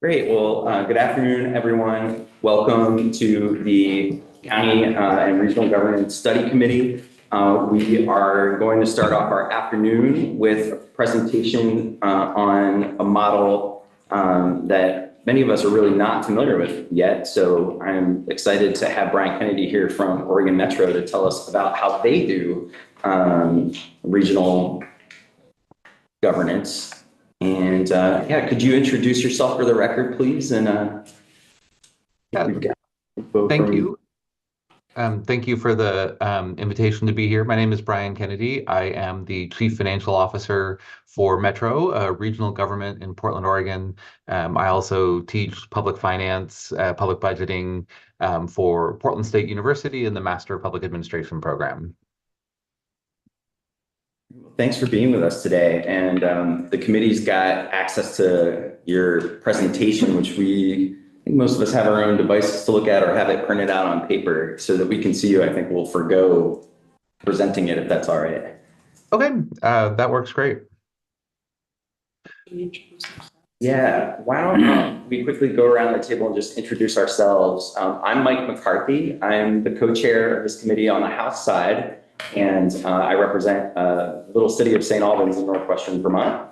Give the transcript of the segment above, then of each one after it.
Great. Well, good afternoon, everyone. Welcome to the County and Regional Government Study Committee. We are going to start off our afternoon with a presentation on a model that many of us are really not familiar with yet. So I'm excited to have Brian Kennedy here from Oregon Metro to tell us about how they do regional governance. And yeah, could you introduce yourself for the record, please? And we've got thank you. Thank you for the invitation to be here. My name is Brian Kennedy. I am the Chief Financial Officer for Metro, regional government in Portland, Oregon. I also teach public finance, public budgeting for Portland State University in the Master of Public Administration program. Thanks for being with us today. And the committee's got access to your presentation, which I think most of us have our own devices to look at or have it printed out on paper so that we can see you. I think we'll forgo presenting it if that's all right. Okay, that works great. Yeah, why don't we quickly go around the table and just introduce ourselves. I'm Mike McCarthy. I'm the co-chair of this committee on the House side. And I represent the little city of St. Albans in northwestern Vermont.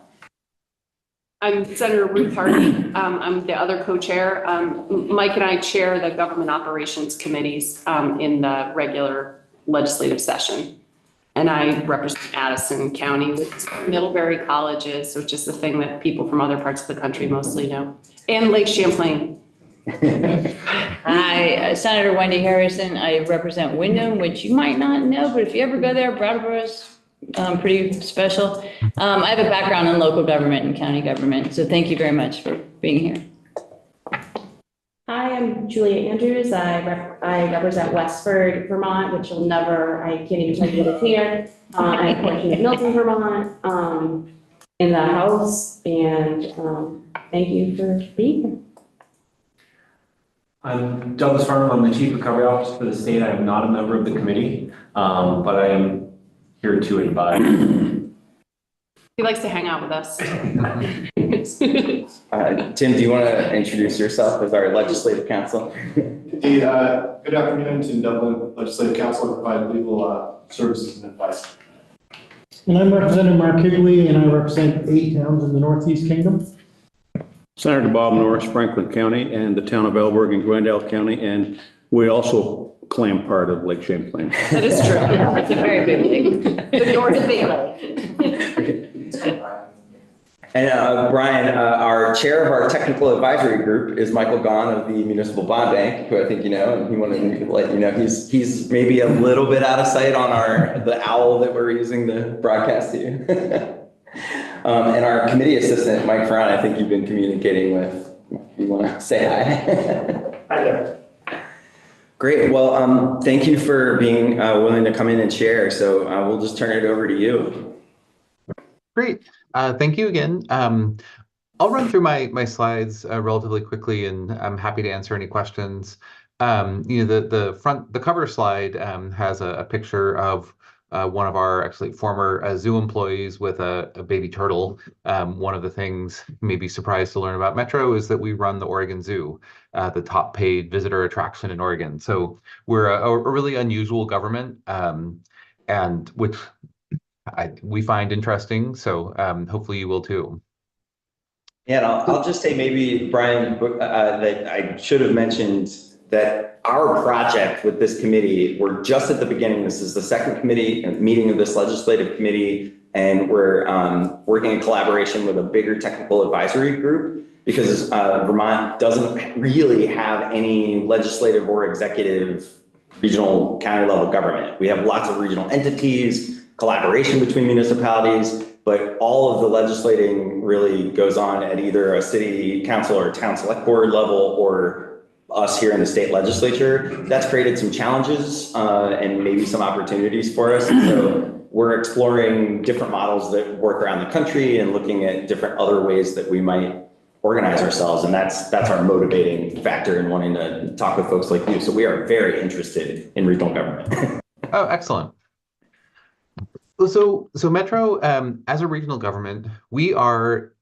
I'm Senator Ruth Hardy. I'm the other co-chair. Mike and I chair the government operations committees in the regular legislative session. And I represent Addison County, with Middlebury Colleges, which is the thing that people from other parts of the country mostly know, and Lake Champlain. Hi, Senator Wendy Harrison. I represent Windham, which you might not know, but if you ever go there, Brattleboro is pretty special. I have a background in local government and county government, so thank you very much for being here. Hi, I'm Julia Andrews. I represent Westford, Vermont, which I can't even tell you what it's here. I'm a portion of Milton, Vermont, in the House, and thank you for being here. I'm Douglas Farnham. I'm the Chief Recovery Officer for the state. I am not a member of the committee, but I am here to advise. He likes to hang out with us. Tim, do you want to introduce yourself as our legislative counsel? Indeed. Good afternoon, Tim Dublin, Legislative Counsel. I provide legal services and advice. And I'm Representative Mark Higley, and I represent 8 towns in the Northeast Kingdom. Senator Bob Norris, Franklin County, and the town of Elburg in Glendale County, and we also claim part of Lake Champlain. That is true. It's a very big thing. The North Bay. And Brian, our chair of our technical advisory group is Michael Gahn of the Municipal Bond Bank, who I think you know, and he wanted to let you know he's maybe a little bit out of sight on the owl that we're using to broadcast to you. And our committee assistant, Mike Farron, I think you've been communicating with. You want to say hi? Hi there. Great. Well, thank you for being willing to come in and share. So we'll just turn it over to you. Great. Thank you again. I'll run through my slides relatively quickly, and I'm happy to answer any questions. The cover slide has a picture of one of our actually former zoo employees with a baby turtle. One of the things you may be surprised to learn about Metro is that we run the Oregon Zoo, the top paid visitor attraction in Oregon. So we're a really unusual government, and which we find interesting. So hopefully you will too. Yeah, and I'll just say maybe, Brian, that I should have mentioned that our project with this committee, we're just at the beginning. This is the second committee meeting of this legislative committee, and we're working in collaboration with a bigger technical advisory group because Vermont doesn't really have any legislative or executive regional county level government. We have lots of regional entities, collaboration between municipalities, but all of the legislating really goes on at either a city council or town select board level or us here in the state legislature. That's created some challenges and maybe some opportunities for us. So we're exploring different models that work around the country and looking at different other ways that we might organize ourselves. And that's our motivating factor in wanting to talk with folks like you. So we are very interested in regional government. Oh, excellent. So Metro, as a regional government, we're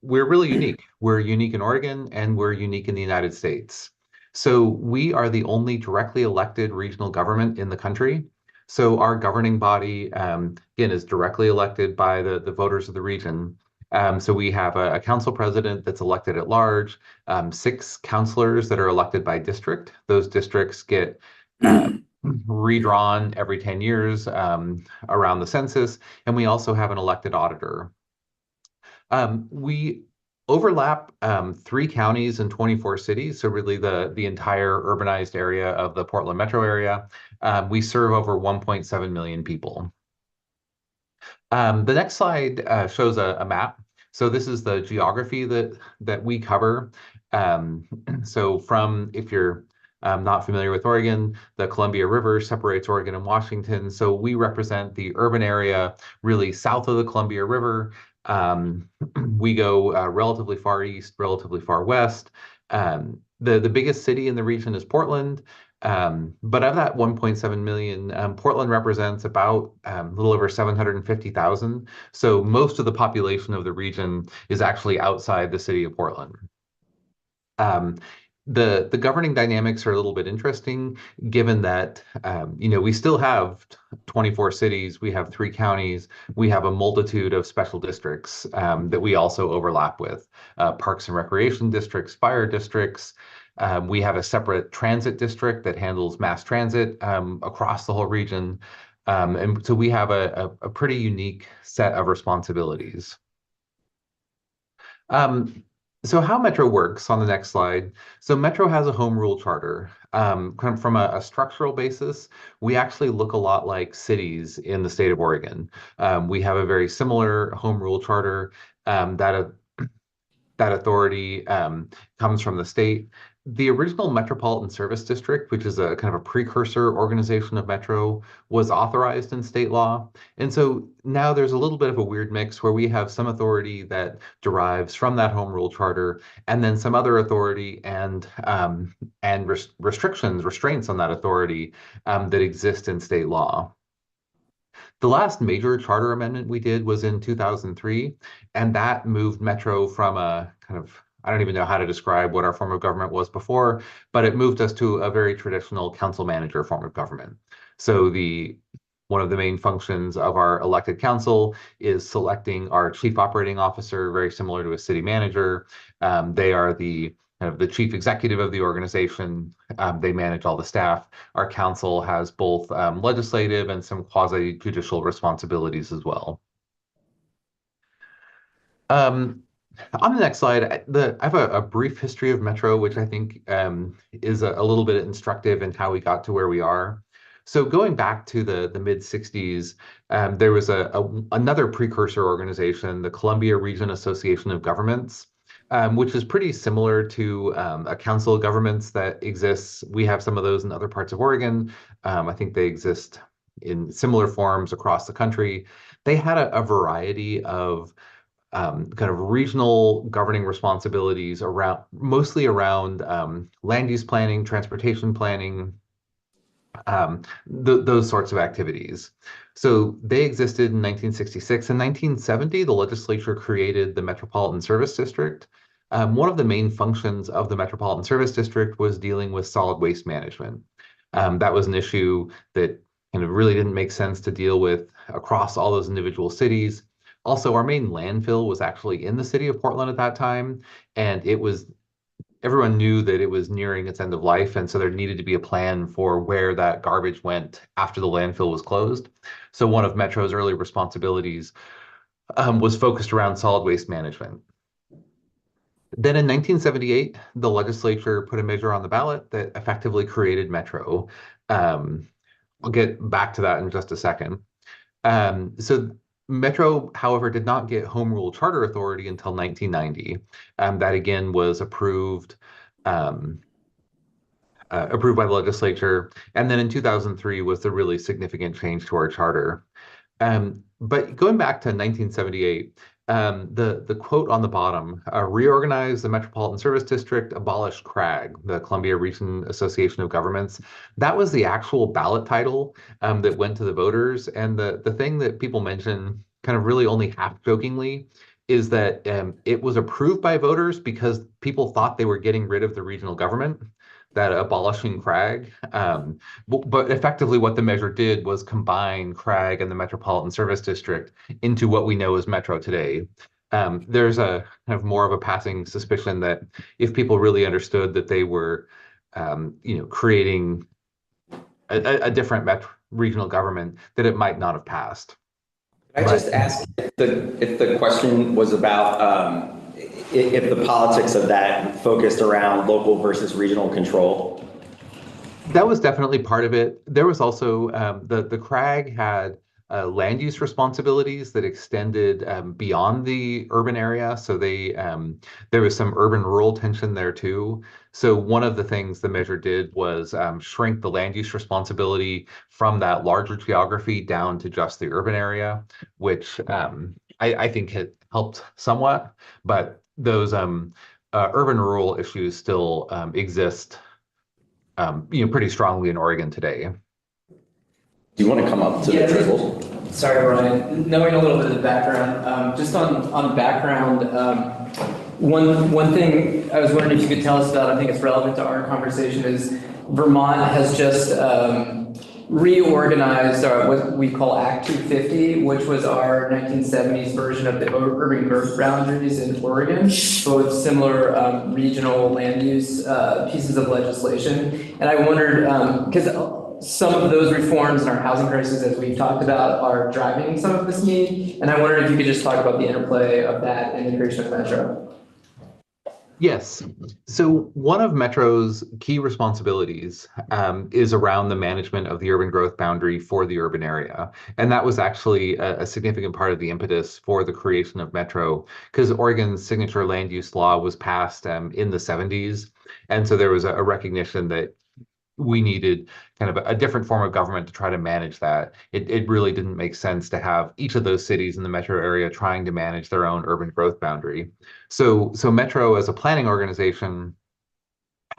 really unique. We're unique in Oregon and we're unique in the United States. So we are the only directly elected regional government in the country. So our governing body, again, is directly elected by the voters of the region. So we have a council president that's elected at large, 6 councilors that are elected by district. Those districts get redrawn every 10 years around the census, and we also have an elected auditor. We overlap 3 counties and 24 cities, so really the entire urbanized area of the Portland metro area. We serve over 1.7 million people. The next slide shows a map. So this is the geography that we cover. So if you're not familiar with Oregon, the Columbia River separates Oregon and Washington. So we represent the urban area really south of the Columbia River. We go relatively far east, relatively far west. The biggest city in the region is Portland. But of that 1.7 million, Portland represents about a little over 750,000. So most of the population of the region is actually outside the city of Portland. The governing dynamics are a little bit interesting, given that we still have 24 cities, we have 3 counties, we have a multitude of special districts that we also overlap with, parks and recreation districts, fire districts. We have a separate transit district that handles mass transit across the whole region. And so we have a pretty unique set of responsibilities. So how Metro works on the next slide. So Metro has a home rule charter. Kind of from a structural basis, we actually look a lot like cities in the state of Oregon. We have a very similar home rule charter. That authority comes from the state. The original Metropolitan Service District, which is a kind of a precursor organization of Metro, was authorized in state law. And so now there's a little bit of a weird mix where we have some authority that derives from that home rule charter, and then some other authority and restraints on that authority that exist in state law. The last major charter amendment we did was in 2003, and that moved Metro from a kind of, I don't even know how to describe what our form of government was before, but it moved us to a very traditional council manager form of government. So one of the main functions of our elected council is selecting our chief operating officer, very similar to a city manager. They are the chief executive of the organization. They manage all the staff. Our council has both legislative and some quasi-judicial responsibilities as well. On the next slide, I have a brief history of Metro, which I think is a little bit instructive in how we got to where we are. So going back to the mid-60s, there was another precursor organization, the Columbia Region Association of Governments, which is pretty similar to a council of governments that exists. We have some of those in other parts of Oregon. I think they exist in similar forms across the country. They had a variety of kind of regional governing responsibilities mostly around land use planning, transportation planning, those sorts of activities. So they existed in 1966. In 1970, the legislature created the Metropolitan Service District. One of the main functions of the Metropolitan Service District was dealing with solid waste management. That was an issue that kind of really didn't make sense to deal with across all those individual cities. Also, our main landfill was actually in the city of Portland at that time, and everyone knew that it was nearing its end of life, and so there needed to be a plan for where that garbage went after the landfill was closed. So one of Metro's early responsibilities was focused around solid waste management. Then in 1978, the legislature put a measure on the ballot that effectively created Metro. I'll get back to that in just a second. So Metro, however, did not get home rule charter authority until 1990. That again was approved by the legislature. And then in 2003 was the really significant change to our charter. But going back to 1978, The quote on the bottom, reorganize the Metropolitan Service District, abolish CRAG, the Columbia Region Association of Governments. That was the actual ballot title that went to the voters. And the thing that people mention kind of really only half jokingly is that it was approved by voters because people thought they were getting rid of the regional government, that abolishing CRAG. But effectively what the measure did was combine CRAG and the Metropolitan Service District into what we know as Metro today. There's a kind of more of a passing suspicion that if people really understood that they were, creating a different regional government, that it might not have passed. I just asked if the question was about if the politics of that focused around local versus regional control. That was definitely part of it. There was also the CRAG had land use responsibilities that extended beyond the urban area. So there was some urban-rural tension there too. So one of the things the measure did was shrink the land use responsibility from that larger geography down to just the urban area, which I think had helped somewhat. But those urban-rural issues still exist, pretty strongly in Oregon today. Do you want to come up to the table? Sorry, Ryan. Knowing a little bit of the background, just on background, one thing I was wondering if you could tell us about, I think it's relevant to our conversation, is Vermont has just reorganized what we call Act 250, which was our 1970s version of the urban growth boundaries in Oregon, both similar regional land use pieces of legislation. And I wondered, because some of those reforms in our housing crisis, as we've talked about, are driving some of this need. And I wondered if you could just talk about the interplay of that and integration of Metro. Yes. So one of Metro's key responsibilities is around the management of the urban growth boundary for the urban area. And that was actually a significant part of the impetus for the creation of Metro, because Oregon's signature land use law was passed in the 70s. And so there was a recognition that we needed kind of a different form of government to try to manage that. It really didn't make sense to have each of those cities in the metro area trying to manage their own urban growth boundary. So Metro as a planning organization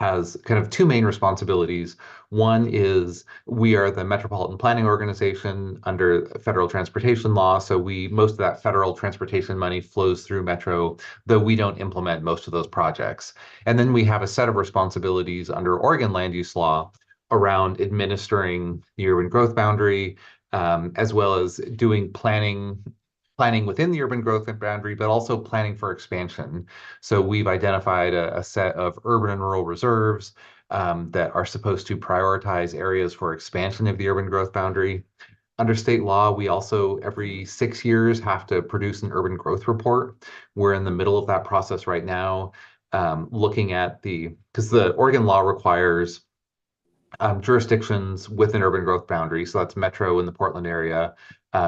has kind of two main responsibilities. One is we are the Metropolitan Planning Organization under federal transportation law. So most of that federal transportation money flows through Metro, though we don't implement most of those projects. And then we have a set of responsibilities under Oregon land use law around administering the urban growth boundary, as well as doing planning within the urban growth boundary, but also planning for expansion. So we've identified a set of urban and rural reserves that are supposed to prioritize areas for expansion of the urban growth boundary. Under state law, we also every 6 years have to produce an urban growth report. We're in the middle of that process right now, looking at because the Oregon law requires jurisdictions within urban growth boundary, so that's Metro in the Portland area,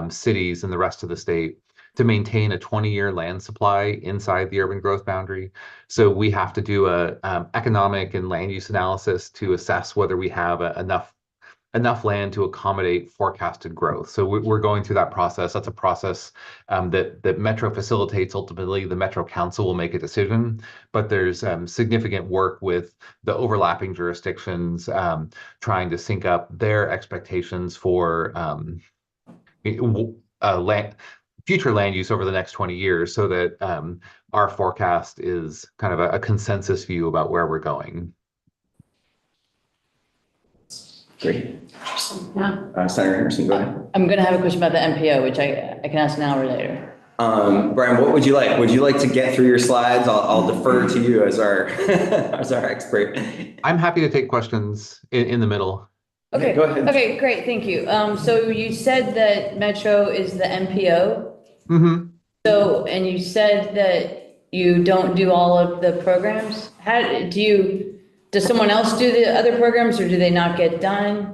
cities and the rest of the state, to maintain a 20-year land supply inside the urban growth boundary. So we have to do a economic and land use analysis to assess whether we have enough land to accommodate forecasted growth. So we're going through that process. That's a process that Metro facilitates. Ultimately, the Metro Council will make a decision, but there's significant work with the overlapping jurisdictions trying to sync up their expectations for future land use over the next 20 years so that our forecast is kind of a consensus view about where we're going. Great. Yeah. Senator Henderson, go ahead. I'm going to have a question about the MPO, which I can ask now or later. Brian, what would you like? Would you like to get through your slides? I'll defer to you as our as our expert. I'm happy to take questions in the middle. Okay, go ahead. Okay, great, thank you. So you said that Metro is the MPO. Mm-hmm. So, and you said that you don't do all of the programs. Does someone else do the other programs, or do they not get done?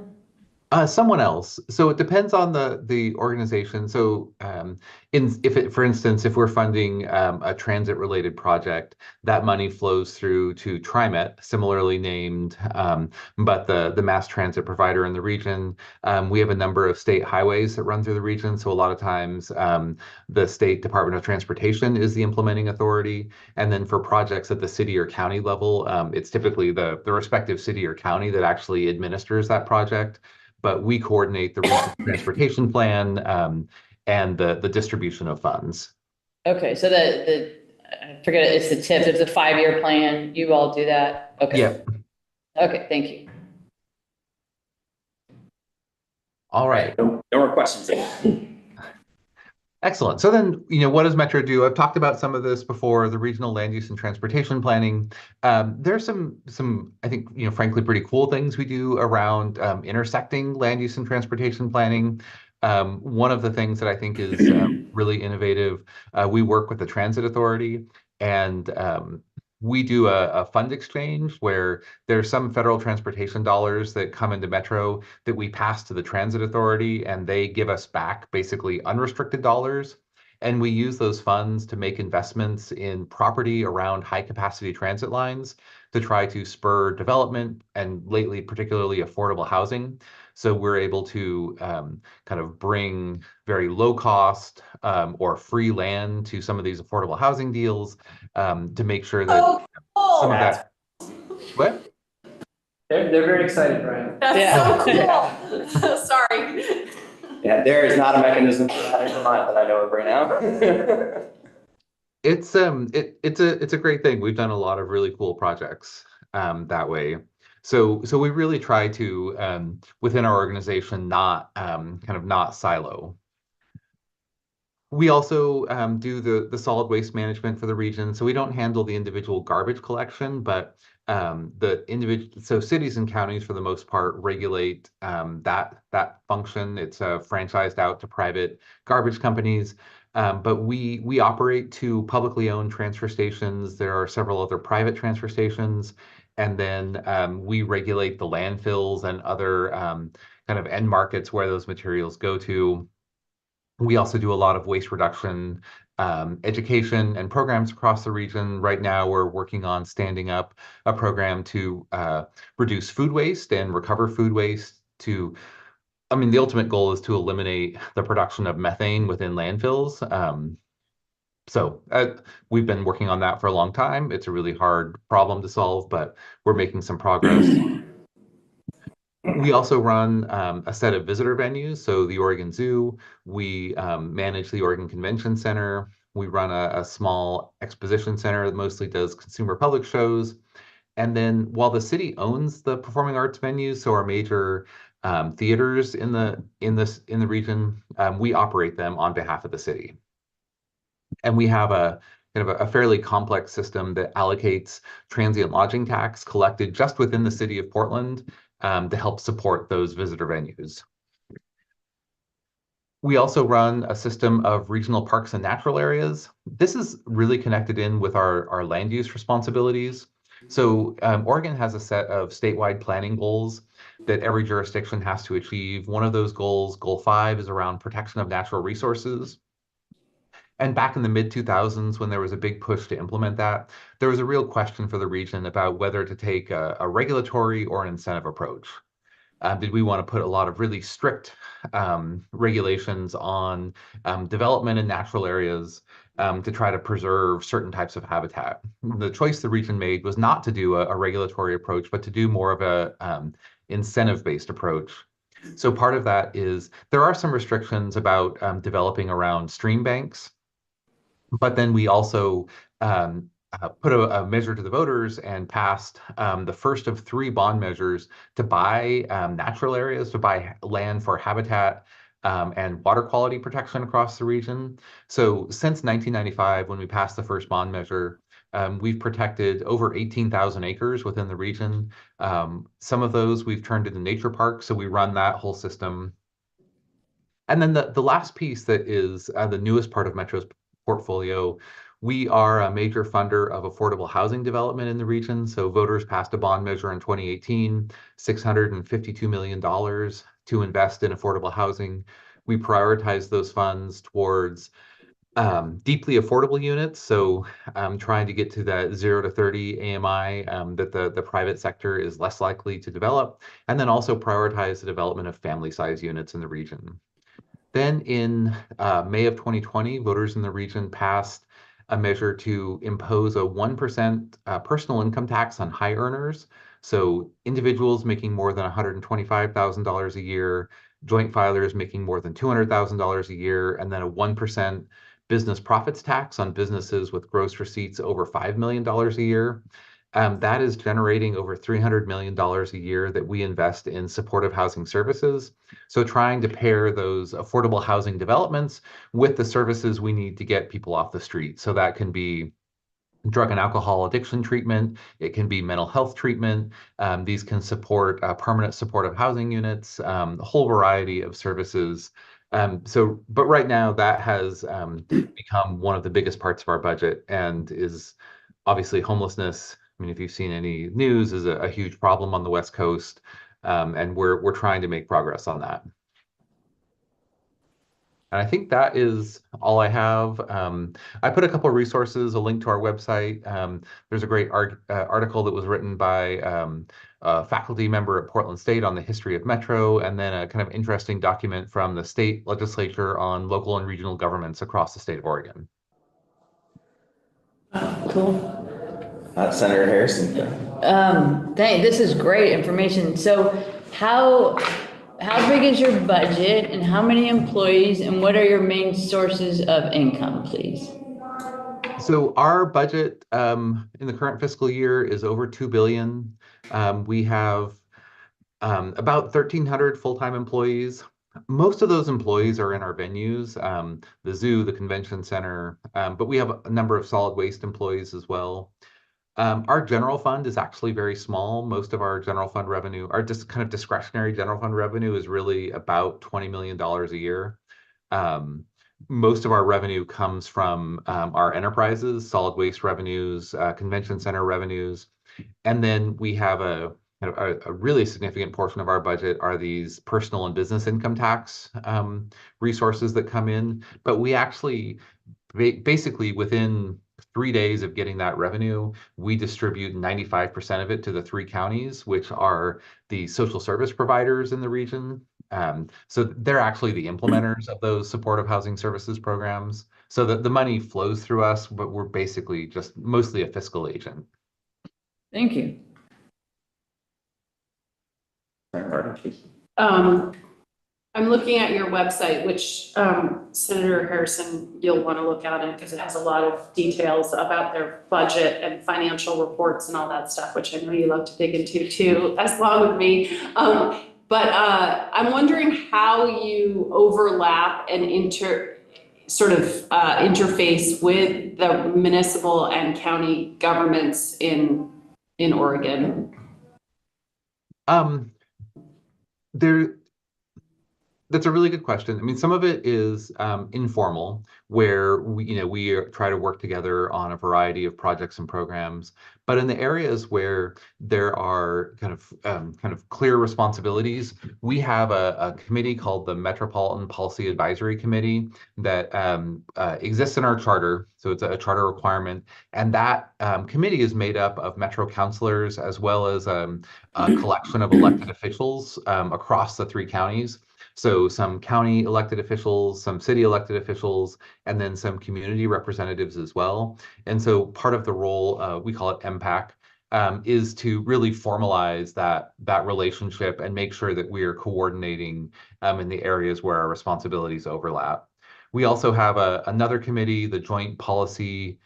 Someone else. So it depends on the organization. So for instance, if we're funding a transit related project, that money flows through to TriMet, similarly named, but the mass transit provider in the region. We have a number of state highways that run through the region. So a lot of times the State Department of Transportation is the implementing authority. And then for projects at the city or county level, it's typically the respective city or county that actually administers that project. But we coordinate the regional transportation plan and the distribution of funds. Okay, so I forget, it's the TIP, it's a 5-year plan, you all do that? Okay. Yeah. Okay, thank you. All right. No more questions. Excellent. So then, what does Metro do? I've talked about some of this before, the regional land use and transportation planning. There's some, I think, frankly, pretty cool things we do around intersecting land use and transportation planning. One of the things that I think is really innovative, we work with the Transit Authority, and we do a fund exchange where there's some federal transportation dollars that come into Metro that we pass to the Transit Authority, and they give us back basically unrestricted dollars. And we use those funds to make investments in property around high capacity transit lines to try to spur development and lately, particularly affordable housing. So we're able to kind of bring very low cost or free land to some of these affordable housing deals to make sure that some of that. What? They're very excited, Brian. That's so cool. Sorry. Yeah, there is not a mechanism for that in Vermont that I know of right now. It's a great thing. We've done a lot of really cool projects that way. So we really try to within our organization not silo. We also do the solid waste management for the region. So we don't handle the individual garbage collection, but so cities and counties for the most part regulate that function. It's franchised out to private garbage companies. But we operate 2 publicly owned transfer stations. There are several other private transfer stations. And then we regulate the landfills and other kind of end markets where those materials go to. We also do a lot of waste reduction education and programs across the region. Right now, we're working on standing up a program to reduce food waste and recover food waste the ultimate goal is to eliminate the production of methane within landfills. So we've been working on that for a long time. It's a really hard problem to solve, but we're making some progress. We also run a set of visitor venues. So the Oregon Zoo, we manage the Oregon Convention Center. We run a small exposition center that mostly does consumer public shows. And then while the city owns the performing arts venues, so our major theaters in the region, we operate them on behalf of the city. And we have a kind of a fairly complex system that allocates transient lodging tax collected just within the city of Portland to help support those visitor venues. We also run a system of regional parks and natural areas. This is really connected in with our land use responsibilities. So Oregon has a set of statewide planning goals that every jurisdiction has to achieve. One of those goals, Goal 5, is around protection of natural resources. And back in the mid-2000s, when there was a big push to implement that, there was a real question for the region about whether to take a regulatory or an incentive approach. Did we want to put a lot of really strict regulations on development in natural areas to try to preserve certain types of habitat? The choice the region made was not to do a regulatory approach, but to do more of a incentive-based approach. So part of that is there are some restrictions about developing around stream banks, but then we also put a measure to the voters and passed the first of 3 bond measures to buy natural areas, to buy land for habitat and water quality protection across the region. So since 1995, when we passed the first bond measure, we've protected over 18,000 acres within the region. Some of those we've turned into nature parks, so we run that whole system. And then the last piece that is the newest part of Metro's portfolio, we are a major funder of affordable housing development in the region. So voters passed a bond measure in 2018, $652 million to invest in affordable housing. We prioritize those funds towards deeply affordable units, so trying to get to that 0 to 30 AMI that the private sector is less likely to develop, and then also prioritize the development of family size units in the region. Then in May of 2020, voters in the region passed a measure to impose a 1% personal income tax on high earners. So individuals making more than $125,000 a year, joint filers making more than $200,000 a year, and then a 1% business profits tax on businesses with gross receipts over $5 million a year. That is generating over $300 million a year that we invest in supportive housing services. So trying to pair those affordable housing developments with the services we need to get people off the street. So that can be drug and alcohol addiction treatment. It can be mental health treatment. These can support permanent supportive housing units, a whole variety of services. But right now that has become one of the biggest parts of our budget, and is obviously homelessness. I mean, if you've seen any news, is a huge problem on the West Coast, and we're trying to make progress on that. And I think that is all I have. I put a couple of resources, a link to our website. There's a great article that was written by a faculty member at Portland State on the history of Metro, and then a kind of interesting document from the state legislature on local and regional governments across the state of Oregon. Cool. Senator Harrison. This is great information. So how big is your budget and how many employees and what are your main sources of income, please? So our budget in the current fiscal year is over $2 billion. We have about 1,300 full-time employees. Most of those employees are in our venues, the zoo, the convention center, but we have a number of solid waste employees as well. Our general fund is actually very small. Most of our general fund revenue, our just kind of discretionary general fund revenue, is really about $20 million a year. Most of our revenue comes from our enterprises, solid waste revenues, convention center revenues, and then we have a really significant portion of our budget are these personal and business income tax resources that come in. But we actually basically within 3 days of getting that revenue, we distribute 95% of it to the 3 counties, which are the social service providers in the region. So they're actually the implementers of those supportive housing services programs. So that the money flows through us, but we're basically just mostly a fiscal agent. Thank you. I'm looking at your website, which Senator Harrison, you'll want to look at it because it has a lot of details about their budget and financial reports and all that stuff, which I know you love to dig into too, as long with me. But I'm wondering how you overlap and interface with the municipal and county governments in Oregon. That's a really good question. I mean, some of it is informal, where we try to work together on a variety of projects and programs. But in the areas where there are kind of clear responsibilities, we have a committee called the Metropolitan Policy Advisory Committee that exists in our charter. So it's a charter requirement, and that committee is made up of Metro councilors as well as a collection of elected officials across the 3 counties. So some county elected officials, some city elected officials, and then some community representatives as well. And so part of the role, we call it MPAC, is to really formalize that relationship and make sure that we are coordinating in the areas where our responsibilities overlap. We also have another committee, the Joint Policy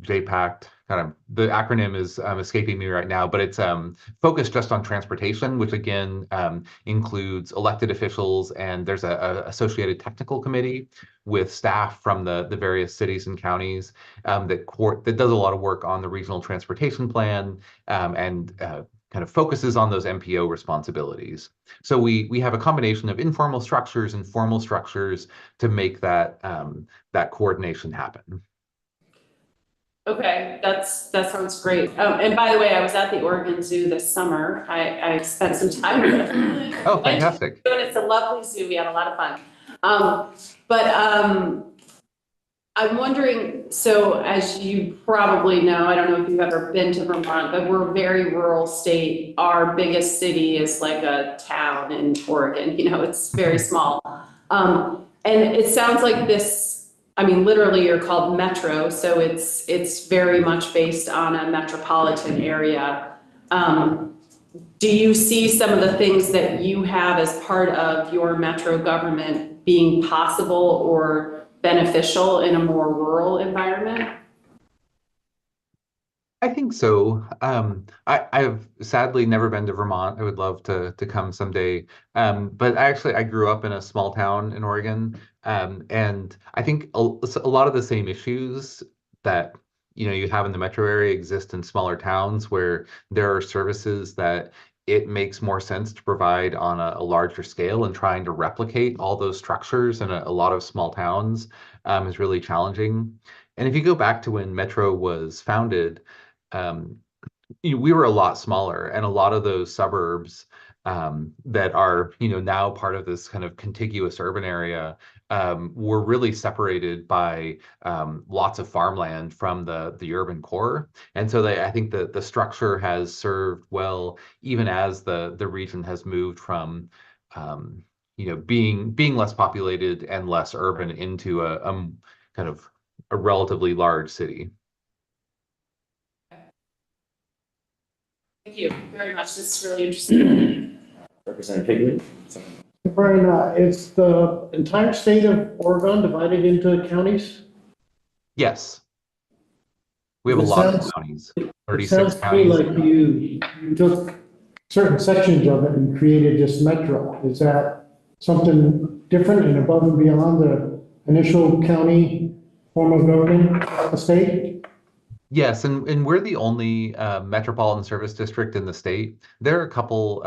JPACT, kind of the acronym is escaping me right now, but it's focused just on transportation, which again includes elected officials, and there's a associated technical committee with staff from the various cities and counties that does a lot of work on the regional transportation plan and kind of focuses on those MPO responsibilities. So we have a combination of informal structures and formal structures to make that coordination happen. Okay, that sounds great. And by the way, I was at the Oregon Zoo this summer. I spent some time with it. Oh, fantastic. It's a lovely zoo. We had a lot of fun. I'm wondering, so as you probably know, I don't know if you've ever been to Vermont, but we're a very rural state. Our biggest city is like a town in Oregon, it's very small. And it sounds like this, I mean, literally you're called Metro, so it's very much based on a metropolitan area. Do you see some of the things that you have as part of your Metro government being possible or beneficial in a more rural environment? I think so. I've sadly never been to Vermont. I would love to come someday. But I grew up in a small town in Oregon. And I think a lot of the same issues that you have in the metro area exist in smaller towns where there are services that it makes more sense to provide on a larger scale, and trying to replicate all those structures in a lot of small towns is really challenging. And if you go back to when Metro was founded, we were a lot smaller, and a lot of those suburbs that are now part of this kind of contiguous urban area were really separated by lots of farmland from the urban core. And so I think that the structure has served well, even as the region has moved from being less populated and less urban into a kind of a relatively large city. Thank you very much. This is really interesting. Representative Higley? Brian, is the entire state of Oregon divided into counties? Yes. We have a It lot of sounds- counties, It 36 sounds to me counties. like you took certain sections of it and created this metro. Is that something different and above and beyond the initial county form of government of the state? Yes, and we're the only metropolitan service district in the state. There are a couple,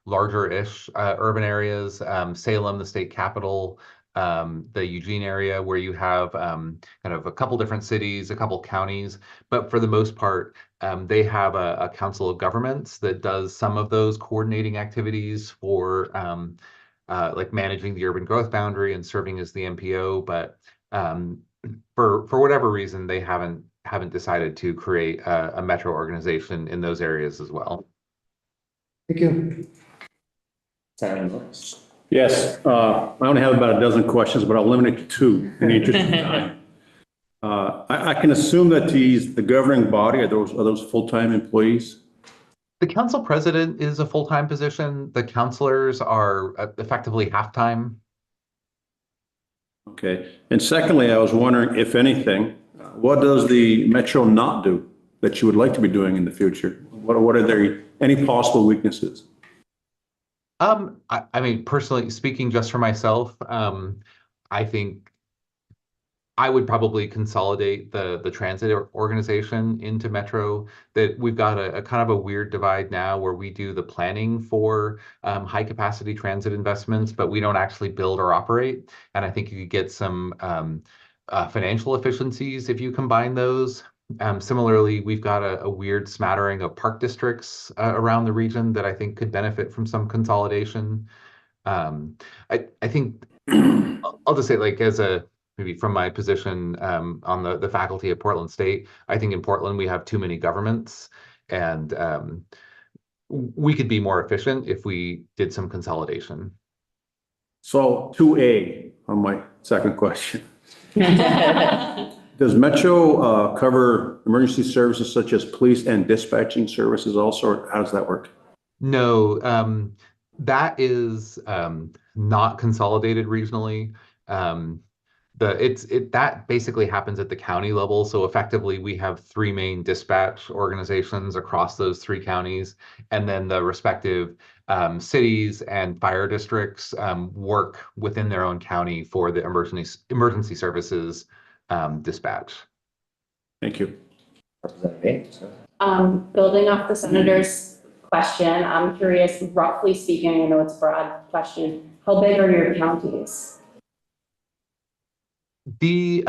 larger-ish urban areas, Salem, the state capital, the Eugene area, where you have kind of a couple different cities, a couple counties, but for the most part, they have a council of governments that does some of those coordinating activities for like managing the urban growth boundary and serving as the MPO, but for whatever reason, they haven't decided to create a metro organization in those areas as well. Thank you. Senator Norris? Yes, I only have about a dozen questions, but I'll limit it to two in the interest of time. I can assume that the governing body, are those full-time employees? The council president is a full-time position. The councilors are effectively half-time. Okay. And secondly, I was wondering, if anything, what does the Metro not do that you would like to be doing in the future? What are there, any possible weaknesses? I mean, personally speaking, just for myself, I think I would probably consolidate the transit organization into Metro. That we've got a kind of a weird divide now where we do the planning for high capacity transit investments, but we don't actually build or operate. And I think you could get some financial efficiencies if you combine those. Similarly, we've got a weird smattering of park districts around the region that I think could benefit from some consolidation. I think I'll just say, like, maybe from my position on the faculty at Portland State, I think in Portland we have too many governments, and we could be more efficient if we did some consolidation. So 2A on my second question. Does Metro cover emergency services such as police and dispatching services also, or how does that work? No, that is not consolidated regionally. That basically happens at the county level. So effectively, we have three main dispatch organizations across those three counties, and then the respective cities and fire districts work within their own county for the emergency services dispatch. Thank you. Representative Bates? Building off the senator's question, I'm curious, roughly speaking, I know it's a broad question, how big are your counties? The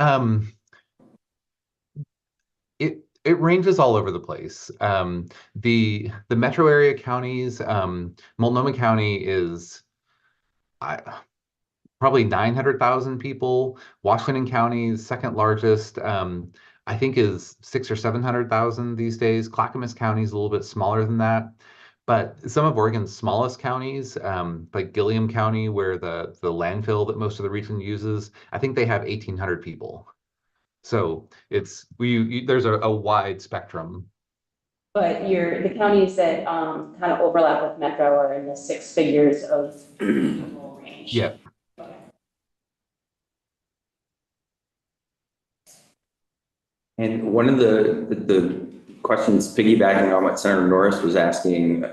it ranges all over the place. The metro area counties, Multnomah County is probably 900,000 people. Washington County's second largest, I think, is 600,000 or 700,000 these days. Clackamas County is a little bit smaller than that. But some of Oregon's smallest counties, like Gilliam County, where the landfill that most of the region uses, I think they have 1,800 people. So it's there's a wide spectrum. But the counties that kind of overlap with Metro are in the six figures of range. Yeah. And one of the questions piggybacking on what Senator Norris was asking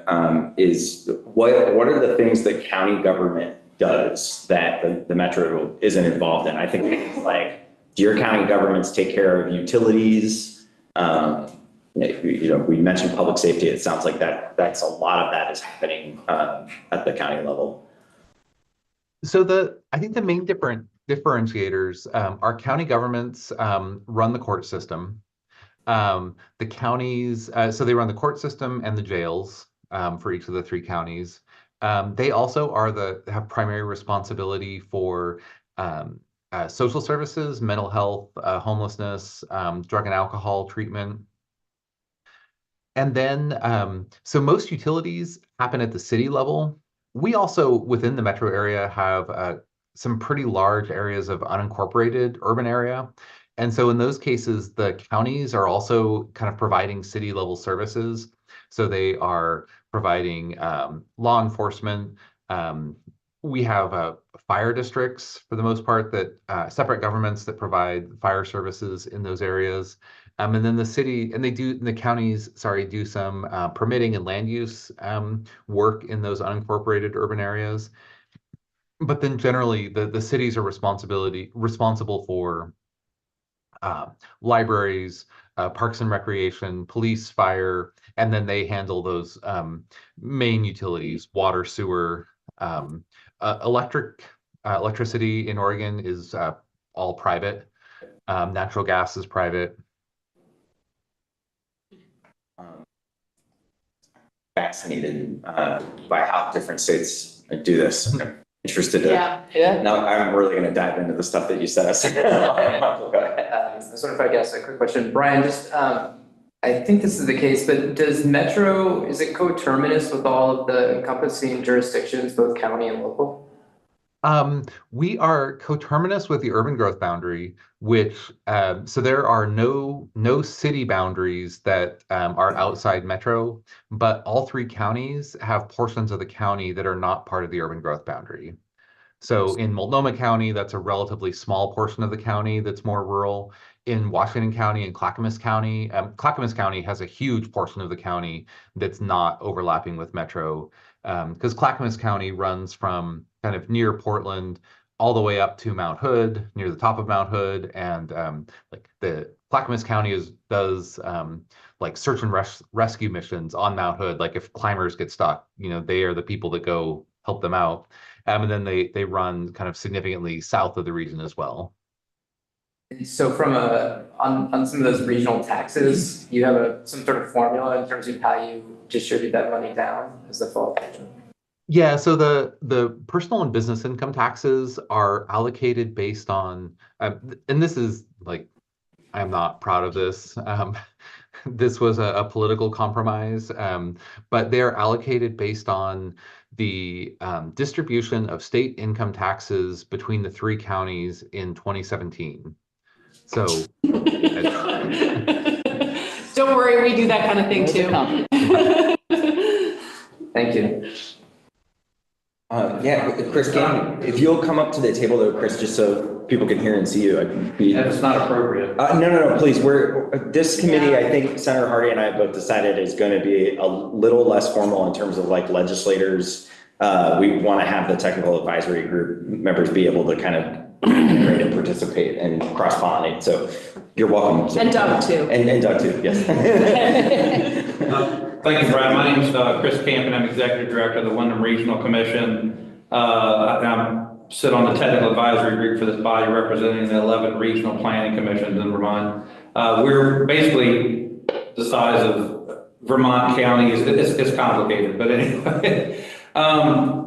is what are the things that county government does that the Metro isn't involved in? I think it's like, do your county governments take care of utilities? We mentioned public safety. It sounds like that's a lot of that is happening at the county level. So I think the main differentiators are county governments run the court system. The counties, so they run the court system and the jails for each of the three counties. They also have primary responsibility for social services, mental health, homelessness, drug and alcohol treatment. And then, so most utilities happen at the city level. We also, within the metro area, have some pretty large areas of unincorporated urban area. And so in those cases, the counties are also kind of providing city level services. So they are providing law enforcement. We have fire districts for the most part that separate governments that provide fire services in those areas. And then the counties do some permitting and land use work in those unincorporated urban areas. But then generally the cities are responsible for libraries, parks and recreation, police, fire, and then they handle those main utilities, water, sewer, electricity in Oregon is all private. Natural gas is private. Fascinated by how different states do this. I'm interested to. Yeah. Now I'm really going to dive into the stuff that you said. So if I guess a quick question, Brian, just I think this is the case, but is it coterminous with all of the encompassing jurisdictions, both county and local? We are coterminous with the urban growth boundary, which so there are no city boundaries that are outside metro, but all three counties have portions of the county that are not part of the urban growth boundary. So in Multnomah County, that's a relatively small portion of the county that's more rural. In Washington County and Clackamas County has a huge portion of the county that's not overlapping with metro, because Clackamas County runs from kind of near Portland all the way up to Mount Hood, near the top of Mount Hood, and like the Clackamas County does like search and rescue missions on Mount Hood. Like if climbers get stuck, they are the people that go help them out. And then they run kind of significantly south of the region as well. So on some of those regional taxes, you have some sort of formula in terms of how you distribute that money down as the fall? Yeah, so the personal and business income taxes are allocated based on, and this is like, I'm not proud of this. This was a political compromise, but they're allocated based on the distribution of state income taxes between the three counties in 2017. So don't worry, we do that kind of thing too. Thank you. Yeah, Chris, if you'll come up to the table though, Chris, just so people can hear and see you. That's not appropriate. No, please. This committee, I think Senator Hardy and I both decided is going to be a little less formal in terms of like legislators. We want to have the technical advisory group members be able to kind of integrate and participate and cross-pollinate. So you're welcome. And Doug too. And Doug too, yes. Thank you, Brian. My name is Chris Camp, and I'm Executive Director of the Wyndham Regional Commission. I'm sit on the technical advisory group for this body representing the 11 regional planning commissions in Vermont. We're basically the size of Vermont counties. It's complicated, but anyway.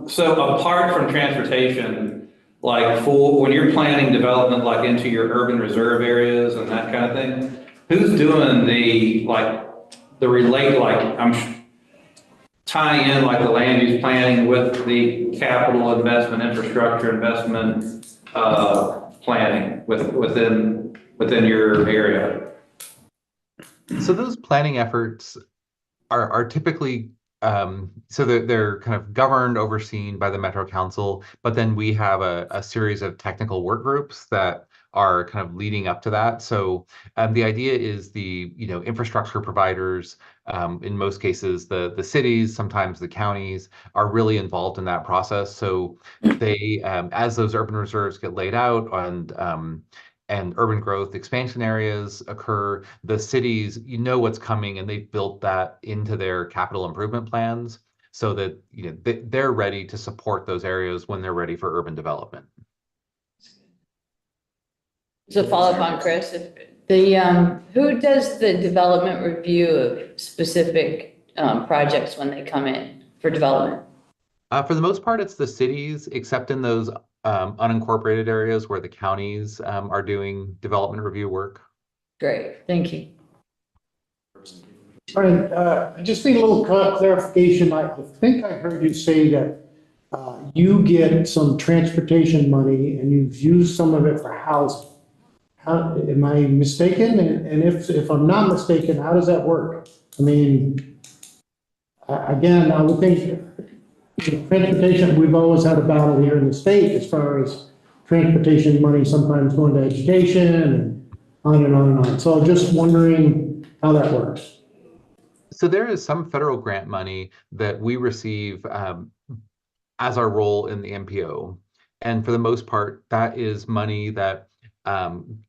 So apart from transportation, like when you're planning development, like into your urban reserve areas and that kind of thing, who's doing tying in like the land use planning with the capital investment, infrastructure investment, planning within your area? So those planning efforts are typically, so they're kind of governed, overseen by the Metro Council, but then we have a series of technical work groups that are kind of leading up to that. So the idea is the infrastructure providers, in most cases the cities, sometimes the counties, are really involved in that process. So they, as those urban reserves get laid out and urban growth expansion areas occur, the cities what's coming, and they've built that into their capital improvement plans so that they're ready to support those areas when they're ready for urban development. So follow up on Chris, who does the development review of specific projects when they come in for development? For the most part, it's the cities, except in those unincorporated areas where the counties are doing development review work. Great, thank you. Brian, I just need a little clarification. I think I heard you say that you get some transportation money and you've used some of it for housing. Am I mistaken? And if I'm not mistaken, how does that work? I mean, again, I would think transportation, we've always had a battle here in the state as far as transportation money sometimes going to education and on and on and on. So I'm just wondering how that works. So there is some federal grant money that we receive as our role in the MPO. And for the most part, that is money that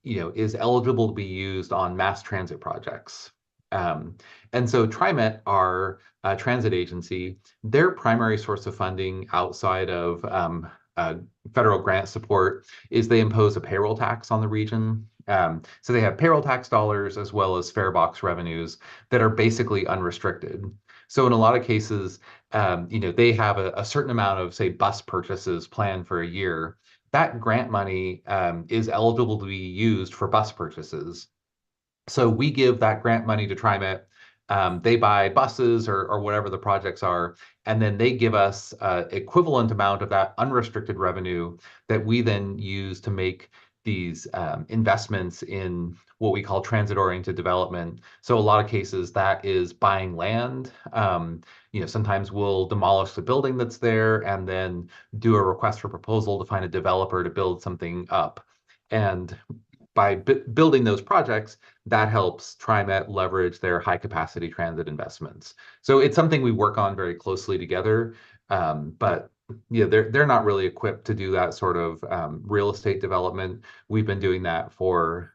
is eligible to be used on mass transit projects. And so TriMet, our transit agency, their primary source of funding outside of federal grant support is they impose a payroll tax on the region. So they have payroll tax dollars as well as fare box revenues that are basically unrestricted. So in a lot of cases, they have a certain amount of, say, bus purchases planned for a year. That grant money is eligible to be used for bus purchases. So we give that grant money to TriMet. They buy buses or whatever the projects are, and then they give us equivalent amount of that unrestricted revenue that we then use to make these investments in what we call transit-oriented development. So a lot of cases that is buying land. Sometimes we'll demolish the building that's there and then do a request for proposal to find a developer to build something up. And by building those projects, that helps TriMet leverage their high capacity transit investments. So it's something we work on very closely together, but they're not really equipped to do that sort of real estate development. We've been doing that for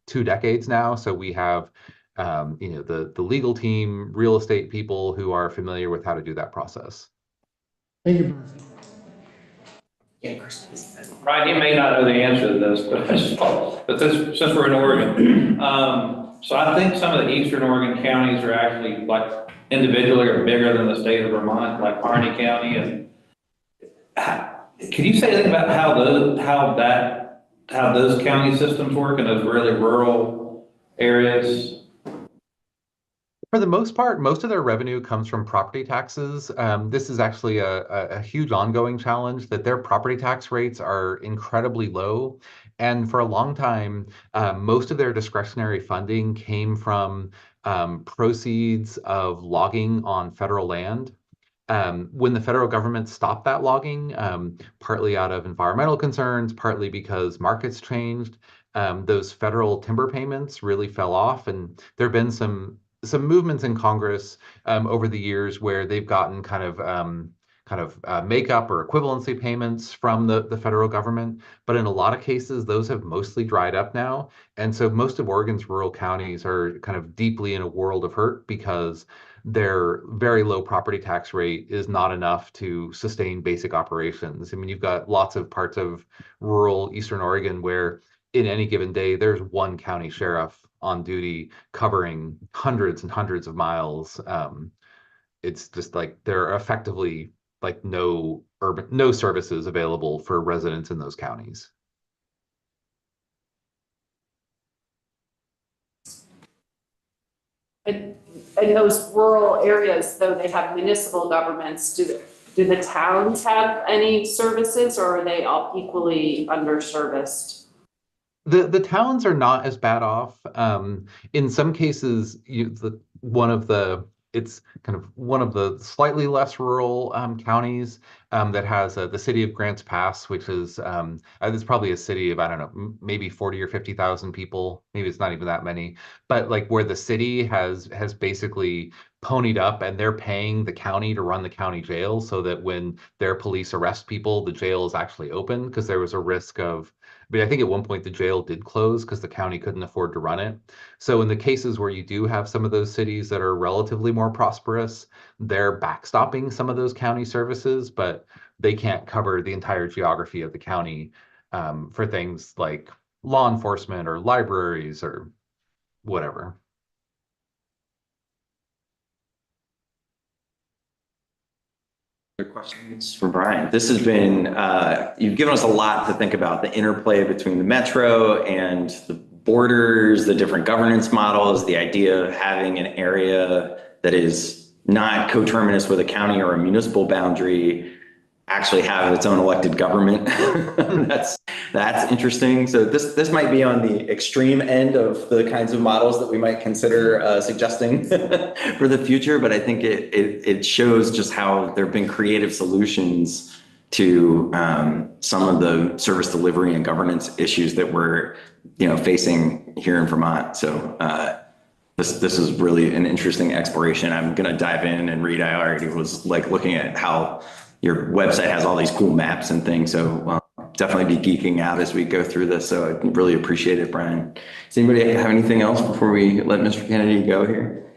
2 decades now. So we have the legal team, real estate people who are familiar with how to do that process. Thank you, Ryan, you may not know the answer to this, but since we're in Oregon, so I think some of the eastern Oregon counties are actually like individually are bigger than the state of Vermont, like Harney County. And can you say anything about how those county systems work in those really rural areas? For the most part, most of their revenue comes from property taxes. This is actually a huge ongoing challenge that their property tax rates are incredibly low. And for a long time, most of their discretionary funding came from proceeds of logging on federal land. When the federal government stopped that logging, partly out of environmental concerns, partly because markets changed, those federal timber payments really fell off. And there have been some movements in Congress over the years where they've gotten kind of makeup or equivalency payments from the federal government. But in a lot of cases, those have mostly dried up now. And so most of Oregon's rural counties are kind of deeply in a world of hurt because their very low property tax rate is not enough to sustain basic operations. I mean, you've got lots of parts of rural Eastern Oregon where in any given day, there's one county sheriff on duty covering hundreds and hundreds of miles. It's just like there are effectively like no services available for residents in those counties. In those rural areas, though they have municipal governments, do the towns have any services, or are they all equally underserviced? The towns are not as bad off. In some cases, it's kind of one of the slightly less rural counties that has the city of Grants Pass, which is it's probably a city of, I don't know, maybe 40 or 50,000 people. Maybe it's not even that many, but like where the city has basically ponied up and they're paying the county to run the county jail so that when their police arrest people, the jail is actually open, because there was a risk of, but I think at one point the jail did close because the county couldn't afford to run it. So in the cases where you do have some of those cities that are relatively more prosperous, they're backstopping some of those county services, but they can't cover the entire geography of the county for things like law enforcement or libraries or whatever. Other questions for Brian? This has been, you've given us a lot to think about, the interplay between the metro and the borders, the different governance models, the idea of having an area that is not coterminous with a county or a municipal boundary actually have its own elected government. That's interesting. So this might be on the extreme end of the kinds of models that we might consider suggesting for the future. But I think it shows just how there have been creative solutions to some of the service delivery and governance issues that we're facing here in Vermont. So this is really an interesting exploration. I'm going to dive in and read. I already was like looking at how your website has all these cool maps and things. So definitely be geeking out as we go through this. So I really appreciate it, Brian. Does anybody have anything else before we let Mr. Kennedy go here?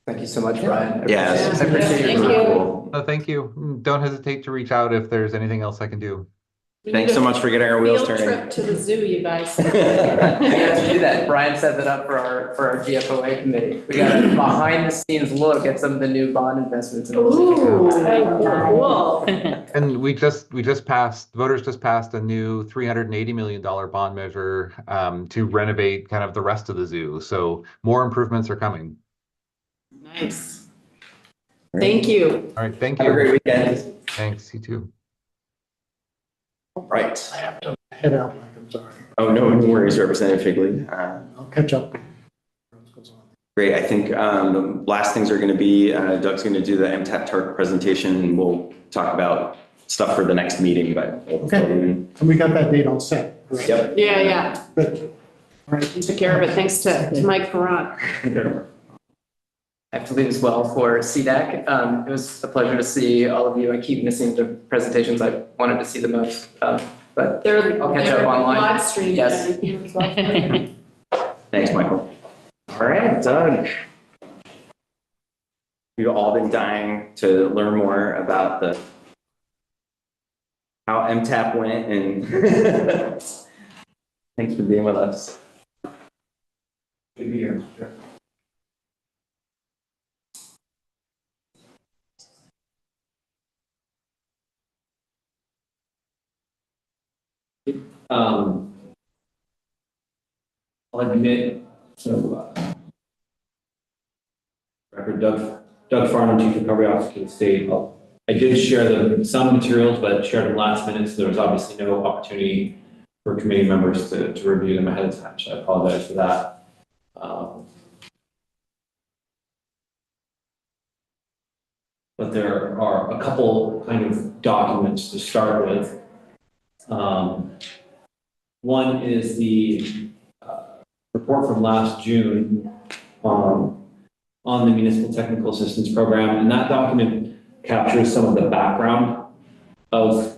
Thank you so much, Brian. Yes. I appreciate Thank it. you. Thank you. Don't hesitate to reach out if there's anything else I can do. Thanks so much for getting our wheels Field turning. trip to the zoo, you guys. We got to do that. Brian set that up for our GFOA committee. We got a behind the scenes look at some of the new bond investments. Ooh, cool. And voters just passed a new $380 million bond measure to renovate kind of the rest of the zoo. So more improvements are coming. Nice. Thank you. All right, thank Have a you. great weekend. Thanks, you too. All right. I have to head out, Mike, I'm sorry. Oh, no worries, Representative Figley. I'll catch up. Great. I think the last things are going to be, Doug's going to do the MTAP TARC presentation, and we'll talk about stuff for the next meeting. But Okay. And we got that date all set. Correct? Yep. Yeah. Good. All right. You took care of it. Thanks to Mike Ferrant. I have to leave as well for CDAC. It was a pleasure to see all of you. I keep missing the presentations I wanted to see the most, but I'll catch up online. Live stream. Yes. Thanks, Michael. All right, Doug. We've all been dying to learn more about how MTAP went, and thanks for being with us. Good to be here. I'll admit, record Doug Farnham, Chief Recovery Officer for the state. I did share some materials, but shared them last minute, so there was obviously no opportunity for committee members to review them ahead of time, so I apologize for that. But there are a couple kind of documents to start with. One is the report from last June on the Municipal Technical Assistance Program, and that document captures some of the background of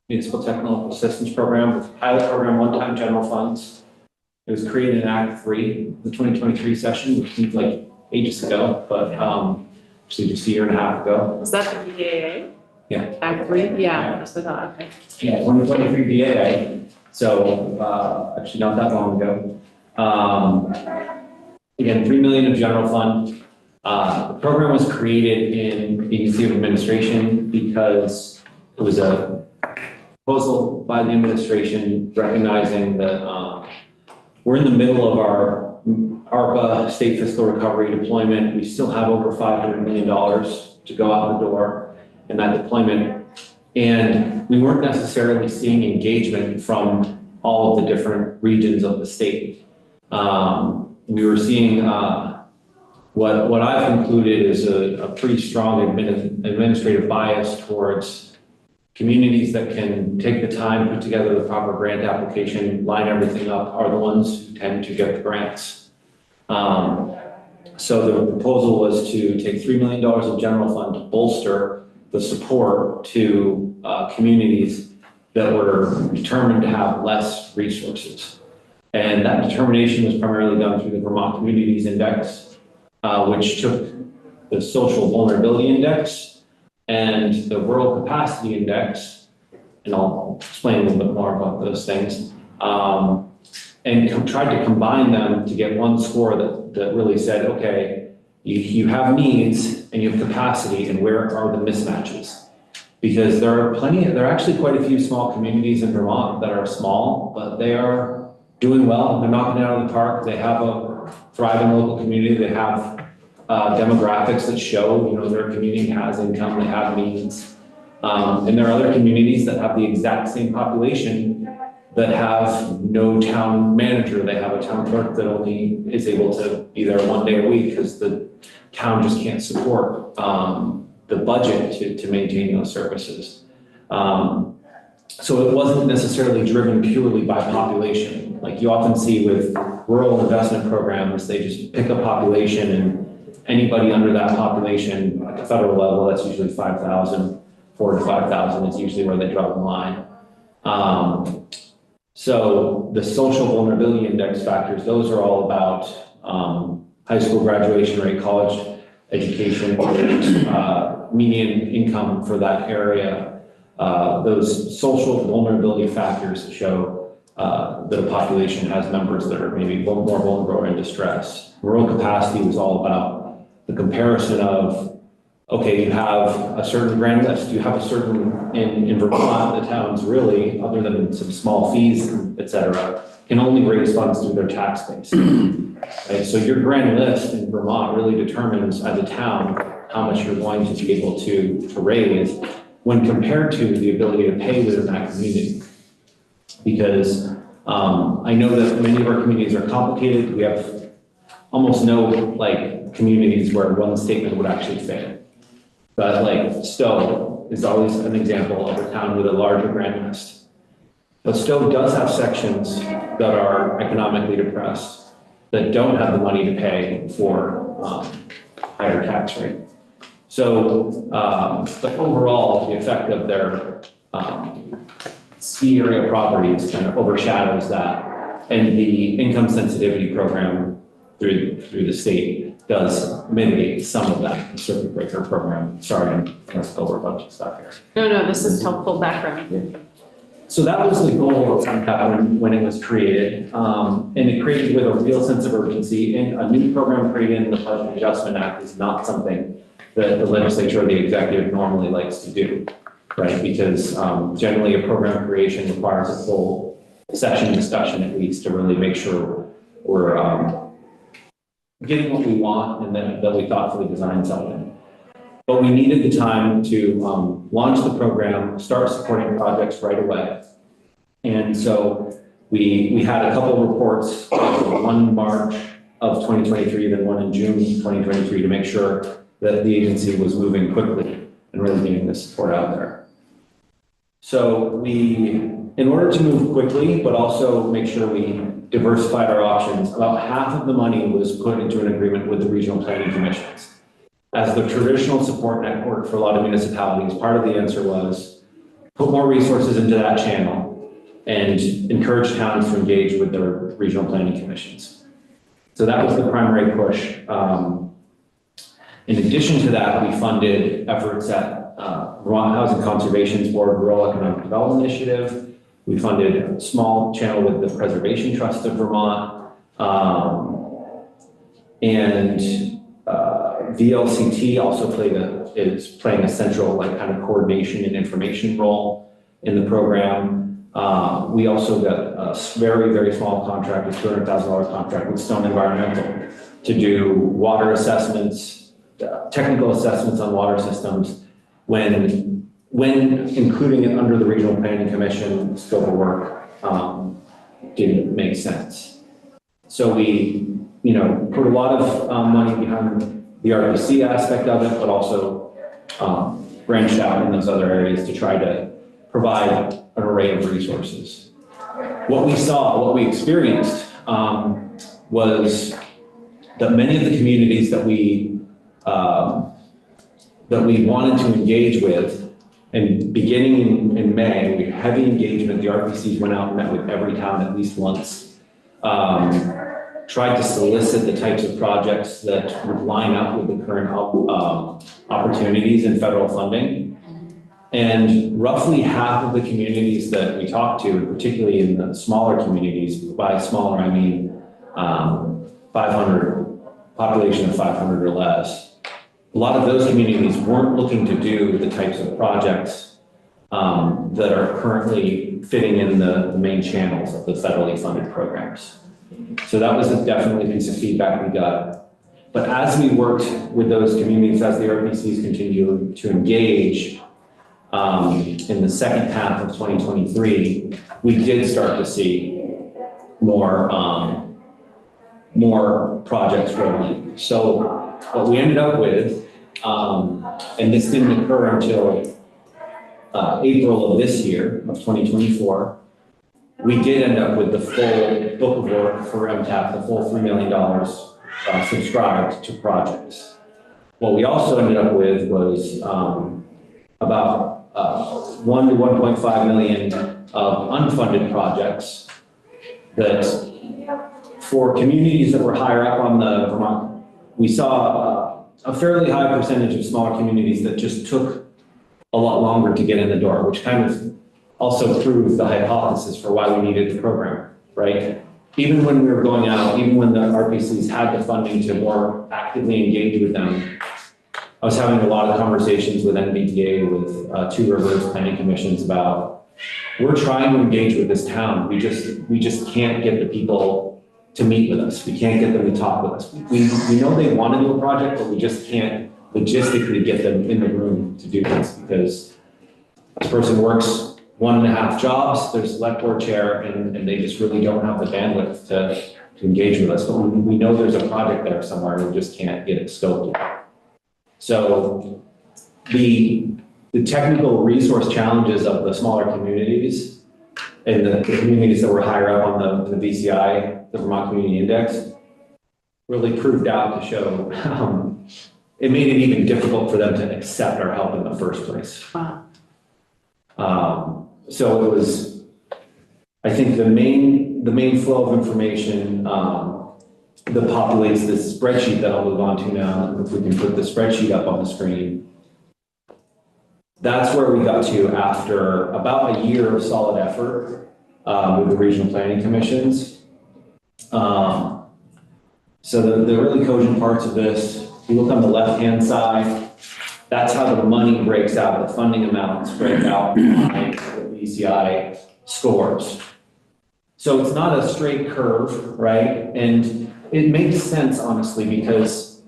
Municipal Technical Assistance Program, with pilot program, one-time general funds. It was created in Act 3, the 2023 session, which seems like ages ago, but actually just a year and a half ago. Is that the BAA? Yeah. Act 3? Yeah, that's what I thought, okay. Yeah, 2023 BAA, so actually not that long ago. Again, 3 million of general fund. The program was created in the Agency of Administration because it was a proposal by the administration recognizing that we're in the middle of our ARPA state fiscal recovery deployment. We still have over $500 million to go out the door in that deployment. And we weren't necessarily seeing engagement from all of the different regions of the state. We were seeing what I've concluded is a pretty strong administrative bias towards communities that can take the time, put together the proper grant application, line everything up, are the ones who tend to get the grants. So the proposal was to take $3 million of general fund to bolster the support to communities that were determined to have less resources. And that determination was primarily done through the Vermont Communities Index, which took the Social Vulnerability Index and the Rural Capacity Index, and I'll explain a little bit more about those things, and tried to combine them to get one score that really said, okay, you have needs and you have capacity, and where are the mismatches? Because there are actually quite a few small communities in Vermont that are small, but they are doing well. They're knocking it out of the park. They have a thriving local community. They have demographics that show, their community has income, they have means. And there are other communities that have the exact same population that have no town manager. They have a town clerk that only is able to be there one day a week because the town just can't support the budget to maintain those services. So it wasn't necessarily driven purely by population. Like you often see with rural investment programs, they just pick a population and anybody under that population at the federal level, that's usually 5,000, 4,000 to 5,000 is usually where they draw the line. So the social vulnerability index factors, those are all about high school graduation rate, college education, median income for that area. Those social vulnerability factors show that a population has members that are maybe more vulnerable or in distress. Rural capacity was all about the comparison of, okay, you have a certain grand list, you have a certain, in Vermont, the towns really, other than some small fees, et cetera, can only raise funds through their tax base. Right? So your grand list in Vermont really determines as a town how much you're going to be able to raise when compared to the ability to pay within that community. Because I know that many of our communities are complicated. We have almost no communities where one statement would actually fit. But Stowe is always an example of a town with a larger grand list. But Stowe does have sections that are economically depressed that don't have the money to pay for higher tax rate. So, but overall, the effect of their ski area properties kind of overshadows that. And the income sensitivity program through the state does mitigate some of that circuit breaker program. Sorry, I'm going to over a bunch of stuff here. No, this is helpful background. So that was the goal of MCAP when it was created. And it created with a real sense of urgency. And a new program created in the Budget Adjustment Act is not something that the legislature or the executive normally likes to do, right? Because generally a program creation requires a full session discussion at least to really make sure we're getting what we want and that we thoughtfully design something. But we needed the time to launch the program, start supporting projects right away. And so we had a couple of reports, one in March of 2023, then one in June 2023 to make sure that the agency was moving quickly and really getting the support out there. So in order to move quickly, but also make sure we diversified our options, about half of the money was put into an agreement with the regional planning commissions. As the traditional support network for a lot of municipalities, part of the answer was put more resources into that channel and encourage towns to engage with their regional planning commissions. So that was the primary push In addition to that, we funded efforts at Vermont Housing Conservation Board Rural Economic Development Initiative. We funded a small channel with the Preservation Trust of Vermont. And VLCT also is playing a central kind of coordination and information role in the program. We also got a very, very small contract, a $200,000 contract with Stone Environmental to do water assessments, technical assessments on water systems when including it under the Regional Planning Commission scope of work didn't make sense. So we, put a lot of money behind the RPC aspect of it, but also branched out in those other areas to try to provide an array of resources. What we experienced was that many of the communities that we wanted to engage with, and beginning in May, we had heavy engagement. The RPCs went out and met with every town at least once. Tried to solicit the types of projects that would line up with the current opportunities in federal funding. And roughly half of the communities that we talked to, particularly in the smaller communities, by smaller I mean 500, population of 500 or less, a lot of those communities weren't looking to do the types of projects that are currently fitting in the main channels of the federally funded programs. So that was definitely a piece of feedback we got. But as we worked with those communities, as the RPCs continued to engage in the second half of 2023, we did start to see more projects rolling. So what we ended up with, and this didn't occur until April of this year, of 2024, we did end up with the full book of work for MTAP, the full $3 million subscribed to projects. What we also ended up with was about 1 to 1.5 million of unfunded projects that for communities that were higher up on the Vermont, we saw a fairly high percentage of smaller communities that just took a lot longer to get in the door, which kind of also proved the hypothesis for why we needed the program, right? Even when we were going out, even when the RPCs had the funding to more actively engage with them, I was having a lot of conversations with NVDA, with Two Rivers Planning Commissions about, we're trying to engage with this town. We just can't get the people to meet with us. We can't get them to talk with us. We know they want to do a project, but we just can't logistically get them in the room to do this because this person works 1.5 jobs, there's a select board chair, and they just really don't have the bandwidth to engage with us. But we know there's a project there somewhere, and we just can't get it scoped. So the technical resource challenges of the smaller communities and the communities that were higher up on the VCI, the Vermont Community Index, really proved out to show it made it even difficult for them to accept our help in the first place. Wow. So it was, I think the main flow of information that populates this spreadsheet that I'll move on to now, if we can put the spreadsheet up on the screen. That's where we got to after about a year of solid effort with the regional planning commissions. So the really cogent parts of this, if you look on the left-hand side, that's how the money breaks out, the funding amounts break out by the VCI scores. So it's not a straight curve, right? And it makes sense, honestly, because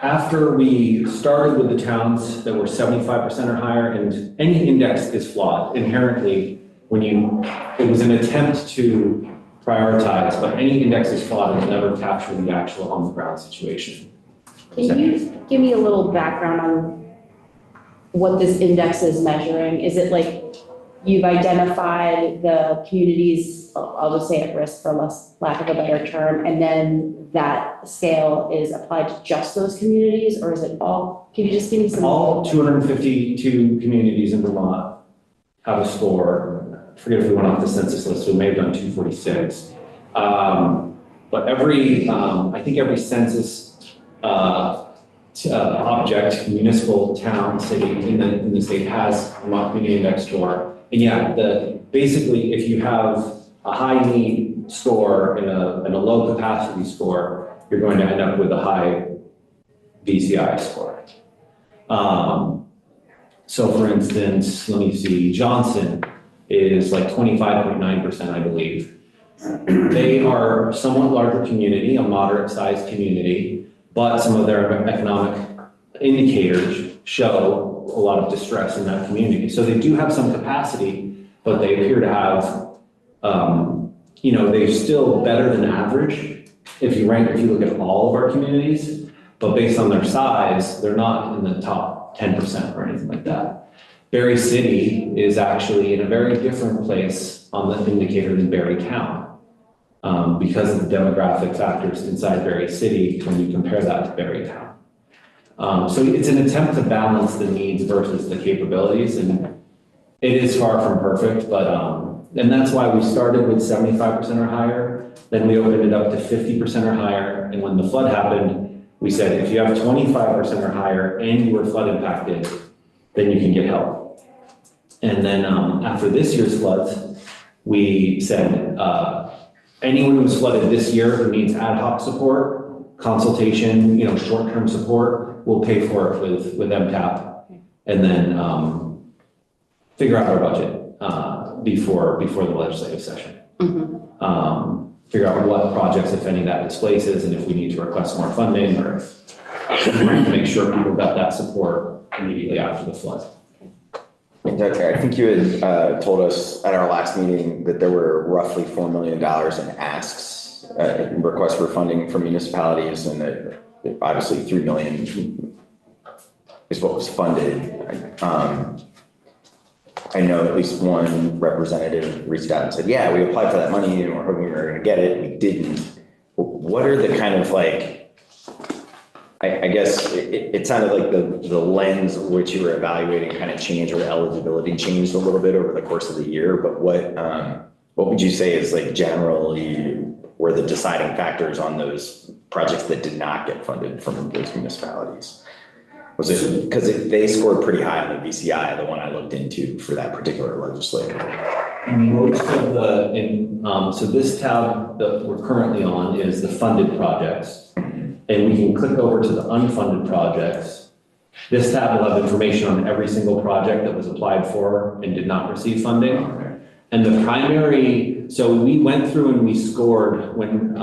after we started with the towns that were 75% or higher, and any index is flawed inherently it was an attempt to prioritize, but any index is flawed and will never capture the actual on-the-ground situation. Can you give me a little background on what this index is measuring? Is it like you've identified the communities, I'll just say at risk for lack of a better term, and then that scale is applied to just those communities, or is it all? Can you just give me some? All 252 communities in Vermont have a score. I forget if we went off the census list, we may have done 246. But I think every census object, municipal town, city in the state has Vermont Community Index score. And yeah, basically, if you have a high need score and a low capacity score, you're going to end up with a high VCI score. So for instance, let me see, Johnson is like 25.9%, I believe. They are a somewhat larger community, a moderate sized community, but some of their economic indicators show a lot of distress in that community. So they do have some capacity, but they appear to have, they're still better than average if you look at all of our communities, but based on their size, they're not in the top 10% or anything like that. Berry City is actually in a very different place on the indicator than Berry Town. Because of the demographic factors inside Berry City when you compare that to Berry Town. So it's an attempt to balance the needs versus the capabilities, and it is far from perfect, but and that's why we started with 75% or higher, then we opened it up to 50% or higher, and when the flood happened, we said if you have 25% or higher and you were flood impacted, then you can get help. And then after this year's floods, we said, anyone who was flooded this year who needs ad hoc support, consultation, short-term support, we'll pay for it with MTAP, and then figure out our budget before the legislative session. Figure out what projects, if any, that displaces, and if we need to request more funding, or to make sure people got that support immediately after the flood. Okay, I think you had told us at our last meeting that there were roughly $4 million in asks, requests for funding from municipalities, and that obviously $3 million is what was funded. I know at least one representative reached out and said, yeah, we applied for that money and we're hoping we were going to get it. We didn't. What are the kind of I guess it sounded like the lens of which you were evaluating kind of changed, or eligibility changed a little bit over the course of the year. But what would you say is generally were the deciding factors on those projects that did not get funded from those municipalities? Was it because they scored pretty high on the VCI, the one I looked into for that particular legislature? Most of so this tab that we're currently on is the funded projects. And we can click over to the unfunded projects. This tab will have information on every single project that was applied for and did not receive funding. And the primary, so we went through and we scored when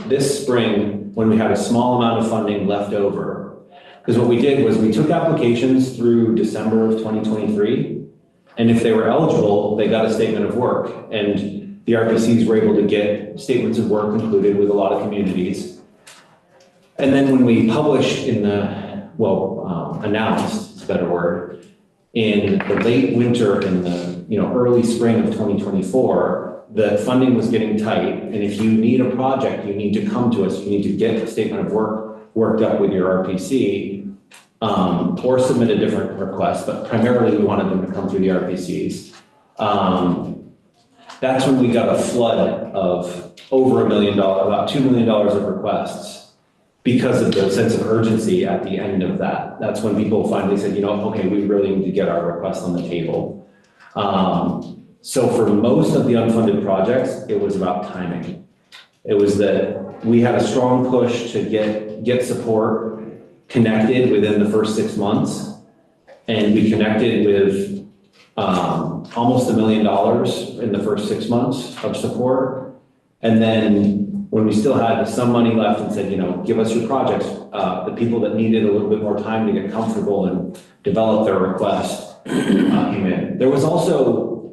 this spring, when we had a small amount of funding left over. Because what we did was we took applications through December of 2023. And if they were eligible, they got a statement of work. And the RPCs were able to get statements of work included with a lot of communities. And then when we published announced, it's a better word, in the late winter and the early spring of 2024, the funding was getting tight. And if you need a project, you need to come to us. You need to get a statement of work worked up with your RPC, or submit a different request. But primarily, we wanted them to come through the RPCs. That's when we got a flood of over $1 million, about $2 million of requests. Because of the sense of urgency at the end of that. That's when people finally said, okay, we really need to get our request on the table. So for most of the unfunded projects, it was about timing. It was that we had a strong push to get support connected within the first 6 months. And we connected with almost $1 million in the first 6 months of support. And then when we still had some money left and said, give us your projects, the people that needed a little bit more time to get comfortable and develop their request came in. There was also,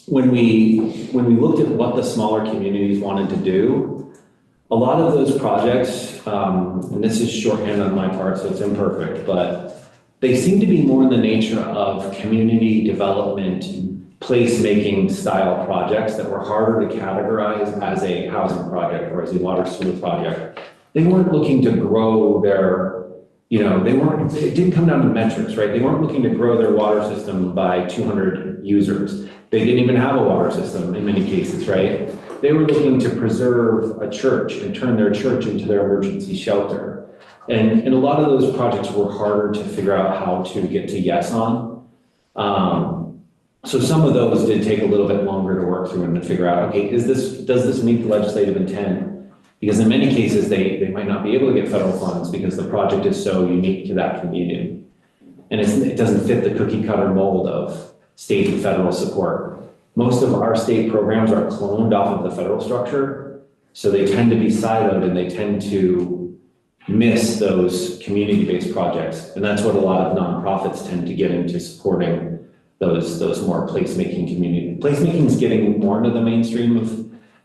when we looked at what the smaller communities wanted to do, a lot of those projects, and this is shorthand on my part, so it's imperfect, but they seem to be more in the nature of community development, placemaking style projects that were harder to categorize as a housing project or as a water sewer project. They weren't looking to grow their, it didn't come down to metrics, right? They weren't looking to grow their water system by 200 users. They didn't even have a water system in many cases, right? They were looking to preserve a church and turn their church into their emergency shelter. And a lot of those projects were harder to figure out how to get to yes on. So some of those did take a little bit longer to work through and to figure out, okay, does this meet the legislative intent? Because in many cases, they might not be able to get federal funds because the project is so unique to that community. And it doesn't fit the cookie cutter mold of state and federal support. Most of our state programs are cloned off of the federal structure, so they tend to be siloed and they tend to miss those community-based projects. And that's what a lot of nonprofits tend to get into supporting those more placemaking community. Placemaking is getting more into the mainstream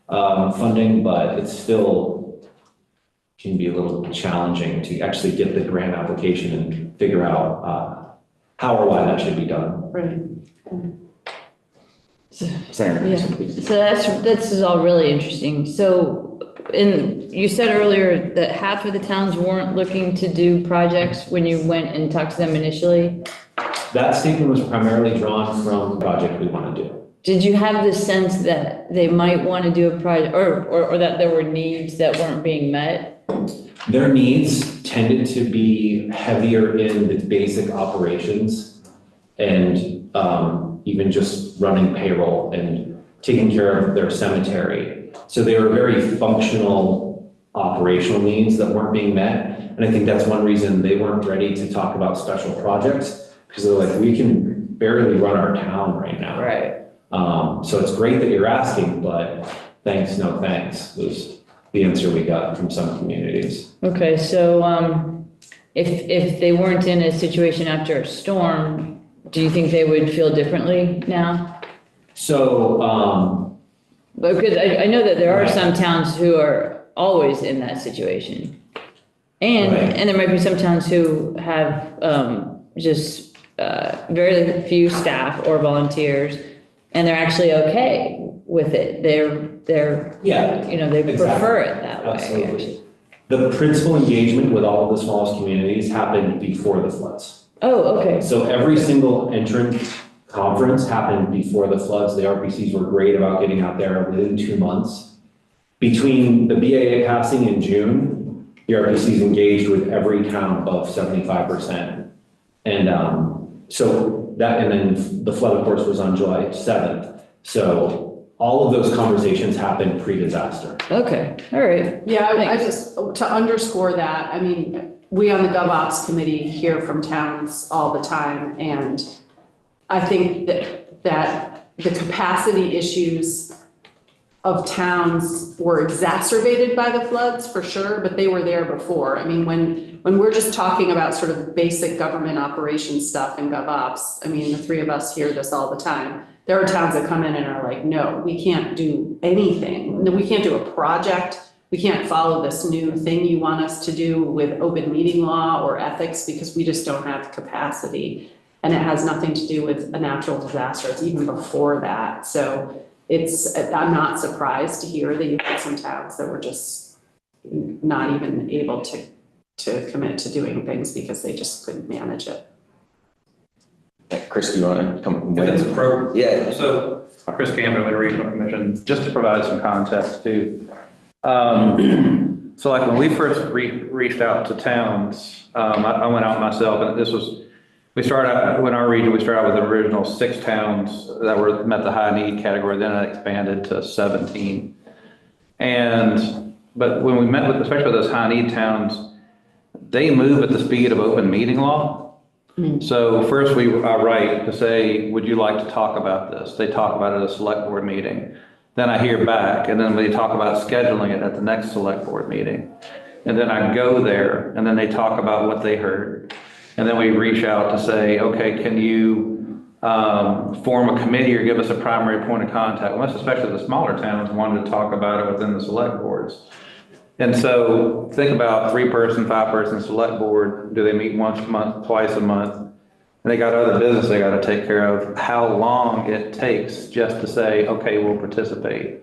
of funding, but it still can be a little challenging to actually get the grant application and figure out how or why that should be done. Right. Senator. Yeah, so this is all really interesting. So you said earlier that half of the towns weren't looking to do projects when you went and talked to them initially. That statement was primarily drawn from the project we want to do. Did you have the sense that they might want to do a project or that there were needs that weren't being met? Their needs tended to be heavier in the basic operations and even just running payroll and taking care of their cemetery. So they were very functional operational needs that weren't being met. And I think that's one reason they weren't ready to talk about special projects, because they're like, we can barely run our town right now. Right. So it's great that you're asking, but thanks, no thanks, was the answer we got from some communities. Okay, so if they weren't in a situation after a storm, do you think they would feel differently now? So, Because I know that there are Right. some towns who are always in that situation. And Right. there might be some towns who have just very few staff or volunteers, and they're actually okay with it. They're yeah, they Exactly. prefer it that way. Absolutely. actually. the principal engagement with all of the smallest communities happened before the floods. Oh, okay. So every single entrant conference happened before the floods. The RPCs were great about getting out there within 2 months. Between the BAA passing in June, the RPCs engaged with every town above 75%. And and then the flood, of course, was on July 7th. So all of those conversations happened pre-disaster. Okay, all right. Yeah, I Thanks. just, to underscore that, I mean, we on the GovOps committee hear from towns all the time, and I think that the capacity issues of towns were exacerbated by the floods, for sure, but they were there before. I mean, when we're just talking about sort of basic government operations stuff in GovOps, I mean, the three of us hear this all the time. There are towns that come in and are like, no, we can't do anything. No, we can't do a project. We can't follow this new thing you want us to do with open meeting law or ethics because we just don't have capacity. And it has nothing to do with a natural disaster. It's even before that. So I'm not surprised to hear that you had some towns that were just not even able to commit to doing things because they just couldn't manage it. Chris, do you want to come If it's with? appropriate. Yeah. So Chris Camden with the Regional Commission, just to provide some context too. So like when we first reached out to towns, I went out myself, and we started out, when our region, we started out with the original 6 towns that met the high need category, then it expanded to 17. But when we met with, especially with those high need towns, they move at the speed of open meeting law. So first we write to say, would you like to talk about this? They talk about it at a select board meeting. Then I hear back, and then they talk about scheduling it at the next select board meeting. And then I go there, and then they talk about what they heard. And then we reach out to say, okay, can you form a committee or give us a primary point of contact? Most especially the smaller towns wanted to talk about it within the select boards. And so think about 3-person, 5-person select board. Do they meet once a month, twice a month? And they got other business they got to take care of. How long it takes just to say, okay, we'll participate,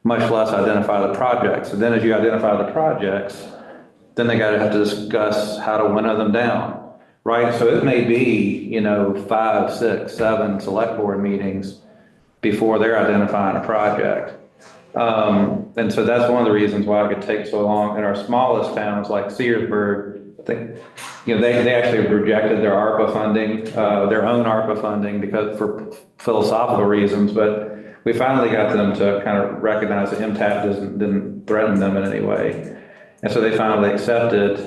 much less identify the projects. And then as you identify the projects, then they got to have to discuss how to winnow them down, right? So it may be, 5, 6, 7 select board meetings before they're identifying a project. And so that's one of the reasons why it could take so long. In our smallest towns like Searsburg, think, they actually rejected their ARPA funding, their own ARPA funding because for philosophical reasons, but we finally got them to kind of recognize that MTAP didn't threaten them in any way. And so they finally accepted,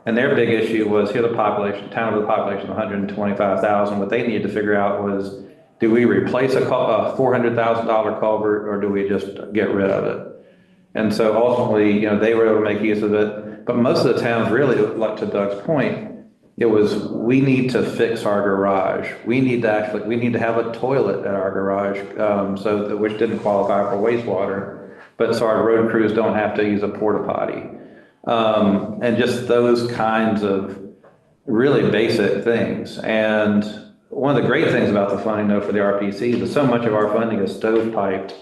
and their big issue was here the population, town with a population of 125,000. What they needed to figure out was, do we replace a $400,000 culvert or do we just get rid of it? And so ultimately, they were able to make use of it. But most of the towns really, like to Doug's point, it was, we need to fix our garage. We need to have a toilet at our garage, which didn't qualify for wastewater. But so our road crews don't have to use a porta potty. And just those kinds of really basic things. And one of the great things about the funding though for the RPC is so much of our funding is stovepiped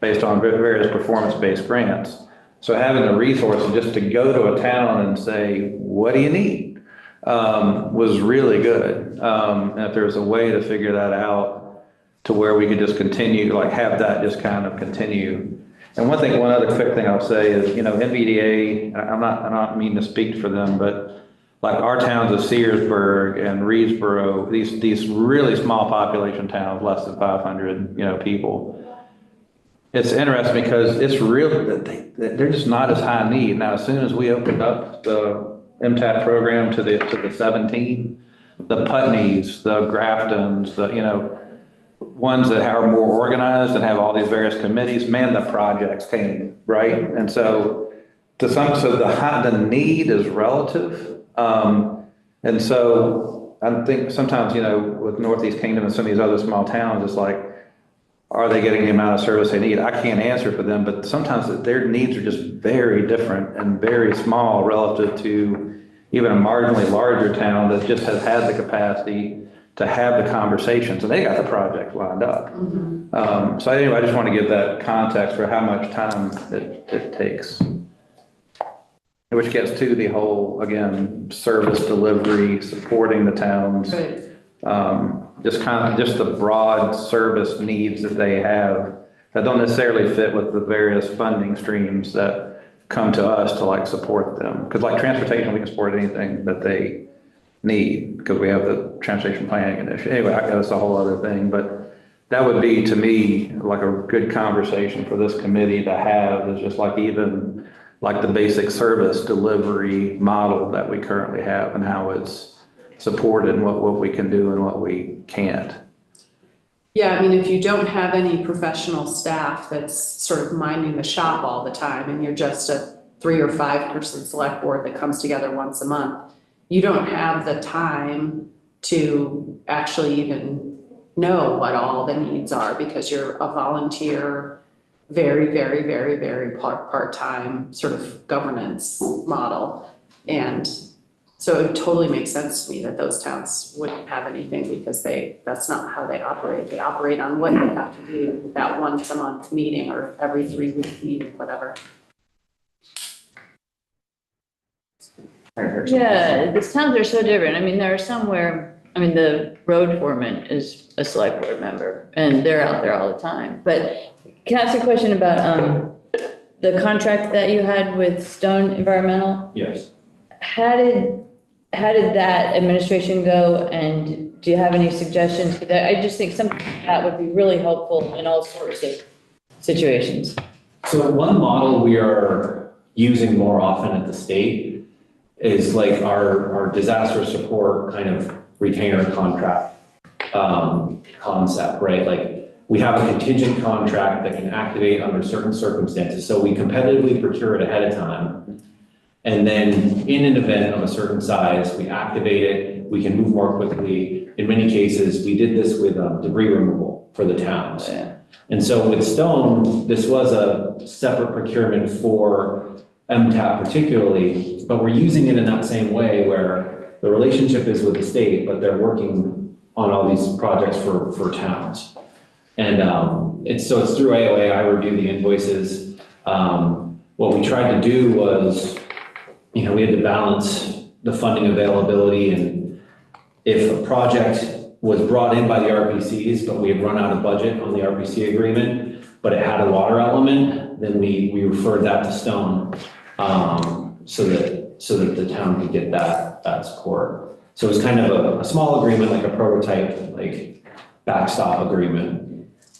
based on various performance-based grants. So having the resources just to go to a town and say, what do you need? Was really good. And if there's a way to figure that out to where we could just continue, like have that just kind of continue. And one other quick thing I'll say is, NVDA, I'm not meaning to speak for them, but like our towns of Searsburg and Reedsboro, these really small population towns, less than 500, people. It's interesting because it's real, they're just not as high need. Now, as soon as we opened up the MTAP program to the 17, the Putneys, the Graftons, ones that are more organized and have all these various committees, man, the projects came, right? And so the need is relative. And so I think sometimes, with Northeast Kingdom and some of these other small towns, it's like, are they getting the amount of service they need? I can't answer for them, but sometimes their needs are just very different and very small relative to even a marginally larger town that just has had the capacity to have the conversations, and they got the project lined up. So anyway, I just want to give that context for how much time it takes. Which gets to the whole, again, service delivery, supporting the towns. Right. Just the broad service needs that they have that don't necessarily fit with the various funding streams that come to us to like support them. Because like transportation, we can support anything that they need because we have the transportation planning initiative. Anyway, that's a whole other thing, but that would be to me like a good conversation for this committee to have, is just like even like the basic service delivery model that we currently have and how it's supported and what we can do and what we can't. Yeah, I mean, if you don't have any professional staff that's sort of minding the shop all the time and you're just a 3 or 5 person select board that comes together once a month, you don't have the time to actually even know what all the needs are because you're a volunteer, very, very, very, very part-time sort of governance model. And so it totally makes sense to me that those towns wouldn't have anything because that's not how they operate. They operate on what they have to do, that once a month meeting or every 3 week meeting, whatever. Yeah, the towns are so different. I mean, there are some where, the road foreman is a select board member and they're out there all the time. But can I ask a question about the contract that you had with Stone Environmental? Yes. How did that administration go, and do you have any suggestions for that? I just think something like that would be really helpful in all sorts of situations. So one model we are using more often at the state is like our disaster support kind of retainer contract concept, right? Like we have a contingent contract that can activate under certain circumstances. So we competitively procure it ahead of time. And then in an event of a certain size, we activate it, we can move more quickly. In many cases, we did this with debris removal for the towns. Yeah. And so with Stone, this was a separate procurement for MTAP particularly, but we're using it in that same way where the relationship is with the state, but they're working on all these projects for towns. And it's through AOA, I review the invoices. What we tried to do was, we had to balance the funding availability, and if a project was brought in by the RPCs, but we had run out of budget on the RPC agreement, but it had a water element, then we referred that to Stone. so that the town could get that support. So it was kind of a small agreement, like a prototype, like backstop agreement.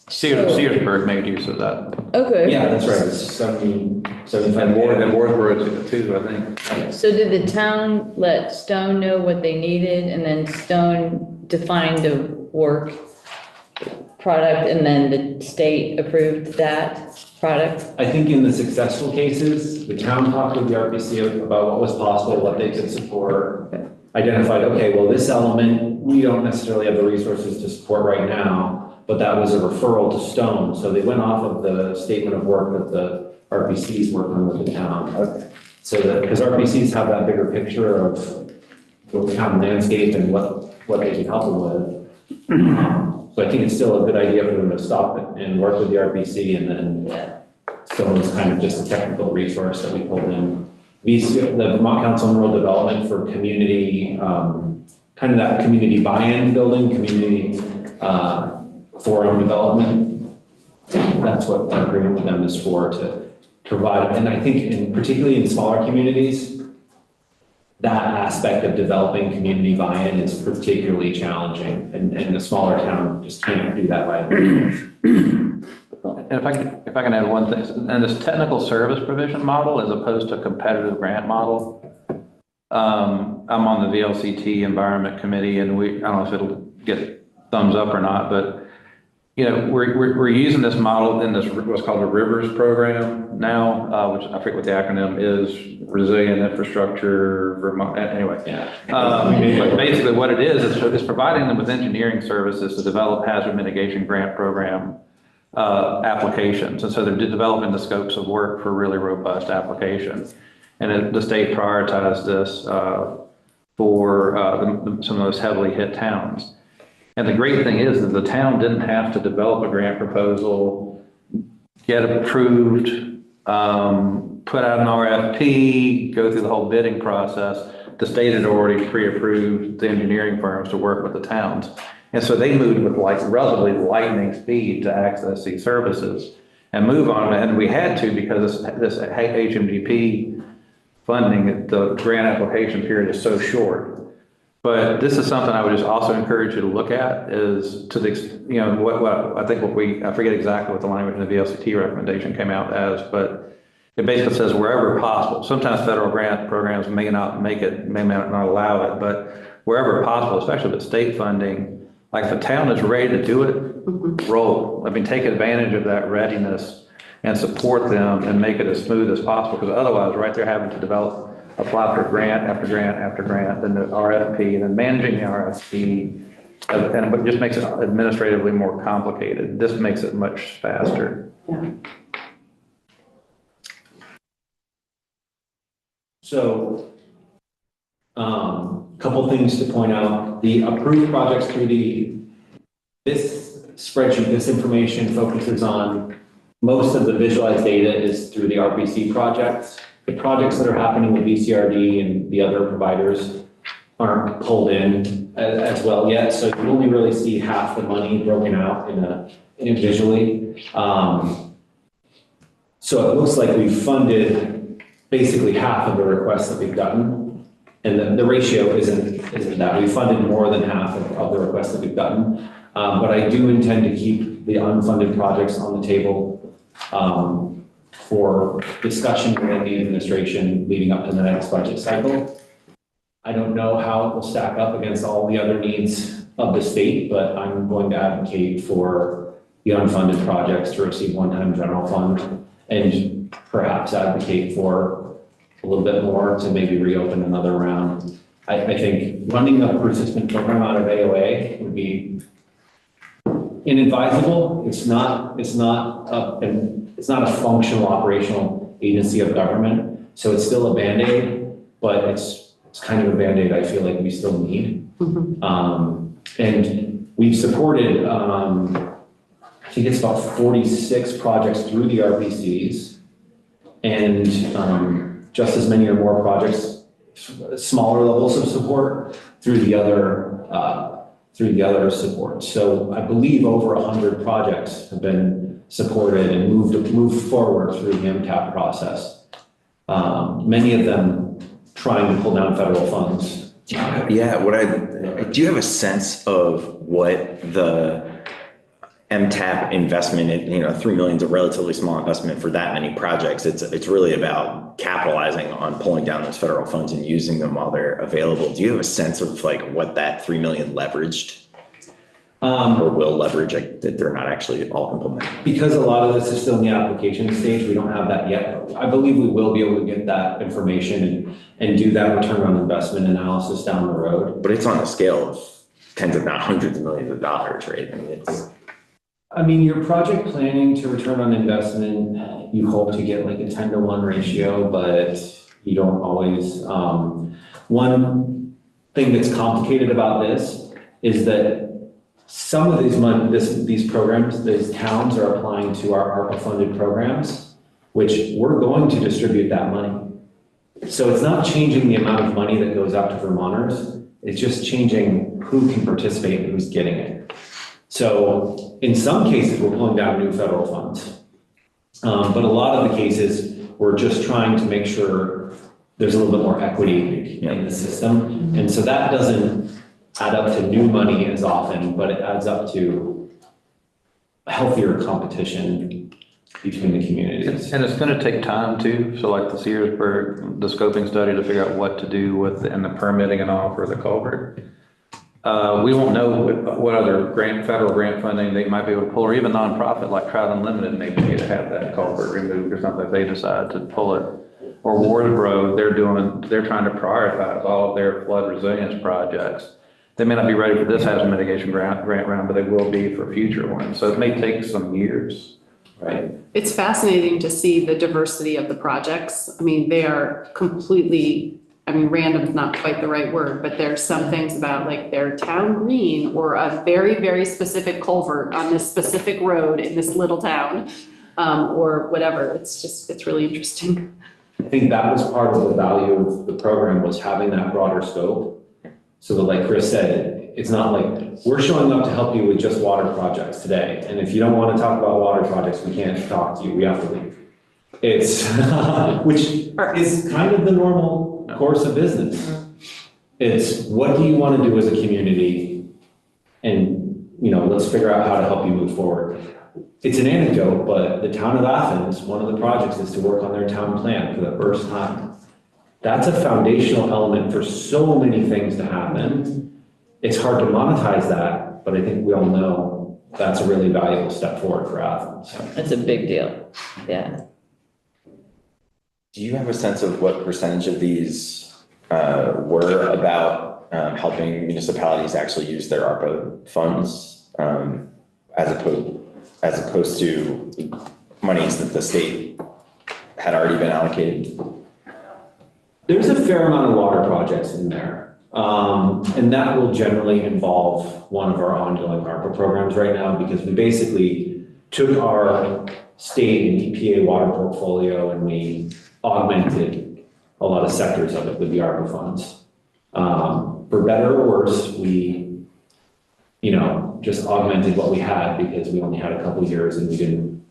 Searsburg made use of that. Okay. Yeah, that's right, it's 75. And Wardsboro too, I think. So did the town let Stone know what they needed and then Stone defined the work product and then the state approved that product? I think in the successful cases, the town talked with the RPC about what was possible, what they could support, identified, okay, well, this element, we don't necessarily have the resources to support right now, but that was a referral to Stone. So they went off of the statement of work that the RPCs worked on with the town. Okay. So that, because RPCs have that bigger picture of the town landscape and what they can help them with. So I think it's still a good idea for them to stop it and work with the RPC, and then Stone is kind of just a technical resource that we pulled in. The Vermont Council on Rural Development for community, kind of that community buy-in building, community forum development. That's what our agreement with them is for, to provide. And I think particularly in smaller communities, that aspect of developing community buy-in is particularly challenging, and the smaller town just can't do that by themselves. And if I can add one thing, and this technical service provision model as opposed to competitive grant model, I'm on the VLCT Environment Committee, and I don't know if it'll get thumbs up or not, but you know, we're using this model in this what's called the Rivers program now, which I forget what the acronym is, Resilient Infrastructure Vermont. Anyway, Yeah. But basically, what it is it's providing them with engineering services to develop hazard mitigation grant program applications, and so they're developing the scopes of work for really robust applications. And the state prioritized this for some of those heavily hit towns. And the great thing is that the town didn't have to develop a grant proposal, get approved, put out an RFP, go through the whole bidding process. The state had already pre-approved the engineering firms to work with the towns. And so they moved with like relatively lightning speed to access these services and move on. And we had to, because this HMGP funding, the grant application period is so short. But this is something I would just also encourage you to look at, is to the, you know, what I think I forget exactly what the language in the VLCT recommendation came out as, but it basically says wherever possible. Sometimes federal grant programs may not make it, may not allow it, but wherever possible, especially with state funding, like if a town is ready to do it, roll. I mean, take advantage of that readiness and support them and make it as smooth as possible, because otherwise, right, they're having to apply for grant after grant after grant, then the RFP, and then managing the RFP, and it just makes it administratively more complicated. This makes it much faster. Yeah. So, couple things to point out. The approved projects through this spreadsheet, this information focuses on most of the visualized data is through the RPC projects. The projects that are happening with VCRD and the other providers aren't pulled in as well yet. So you only really see half the money broken out individually. So it looks like we've funded basically half of the requests that we've gotten. And the ratio isn't that. We funded more than half of the requests that we've gotten. But I do intend to keep the unfunded projects on the table for discussion within the administration leading up to the next budget cycle. I don't know how it will stack up against all the other needs of the state, but I'm going to advocate for the unfunded projects to receive one-time general fund, and perhaps advocate for a little bit more to maybe reopen another round. I think running a persistent program out of AOA would be inadvisable. It's not a functional operational agency of government. So it's still a Band-Aid, but it's kind of a Band-Aid I feel like we still need. And we've supported, I think it's about 46 projects through the RPCs, and just as many or more projects, smaller levels of support through the other support. So I believe over 100 projects have been supported and moved forward through the MTAP process. many of them trying to pull down federal funds. Yeah, do you have a sense of what the MTAP investment, $3 million is a relatively small investment for that many projects. It's really about capitalizing on pulling down those federal funds and using them while they're available. Do you have a sense of like what that 3 million leveraged? Or will leverage, that they're not actually all implemented? Because a lot of this is still in the application stage, we don't have that yet. I believe we will be able to get that information and do that return on investment analysis down the road. But it's on the scale of tens if not hundreds of millions of dollars, right? I mean, your project planning to return on investment, you hope to get like a 10-to-1 ratio, but you don't always. One thing that's complicated about this is that some of these programs, these towns are applying to our ARPA-funded programs, which we're going to distribute that money. So it's not changing the amount of money that goes out to Vermonters. It's just changing who can participate and who's getting it. So in some cases, we're pulling down new federal funds. But a lot of the cases, we're just trying to make sure there's a little bit more equity in the system. And so that doesn't add up to new money as often, but it adds up to a healthier competition between the communities. And it's going to take time too. So like the Searsburg, the scoping study to figure out what to do with and the permitting and all for the culvert. We won't know what other federal grant funding they might be able to pull, or even nonprofit like Trout Unlimited maybe need to have that culvert removed or something if they decide to pull it. Or Wardsboro, they're trying to prioritize all of their flood resilience projects. They may not be ready for this hazard mitigation grant round, but they will be for future ones. So it may take some years. Right. It's fascinating to see the diversity of the projects. I mean, they are completely, random is not quite the right word, but there's some things about like their town green or a very, very specific culvert on this specific road in this little town, or whatever. It's really interesting. I think that was part of the value of the program, was having that broader scope. So that, like Chris said, it's not like we're showing up to help you with just water projects today. And if you don't want to talk about water projects, we can't talk to you. We have to leave. It's, which is kind of the normal course of business. It's what do you want to do as a community? And, let's figure out how to help you move forward. It's an anecdote, but the town of Athens, one of the projects is to work on their town plan for the first time. That's a foundational element for so many things to happen. It's hard to monetize that, but I think we all know that's a really valuable step forward for Athens. That's a big deal. Yeah. Do you have a sense of what percentage of these were about helping municipalities actually use their ARPA funds as opposed to monies that the state had already been allocated? There's a fair amount of water projects in there. And that will generally involve one of our ongoing ARPA programs right now, because we basically took our state and EPA water portfolio and we augmented a lot of sectors of it with the ARPA funds. For better or worse, we, just augmented what we had because we only had a couple years and we didn't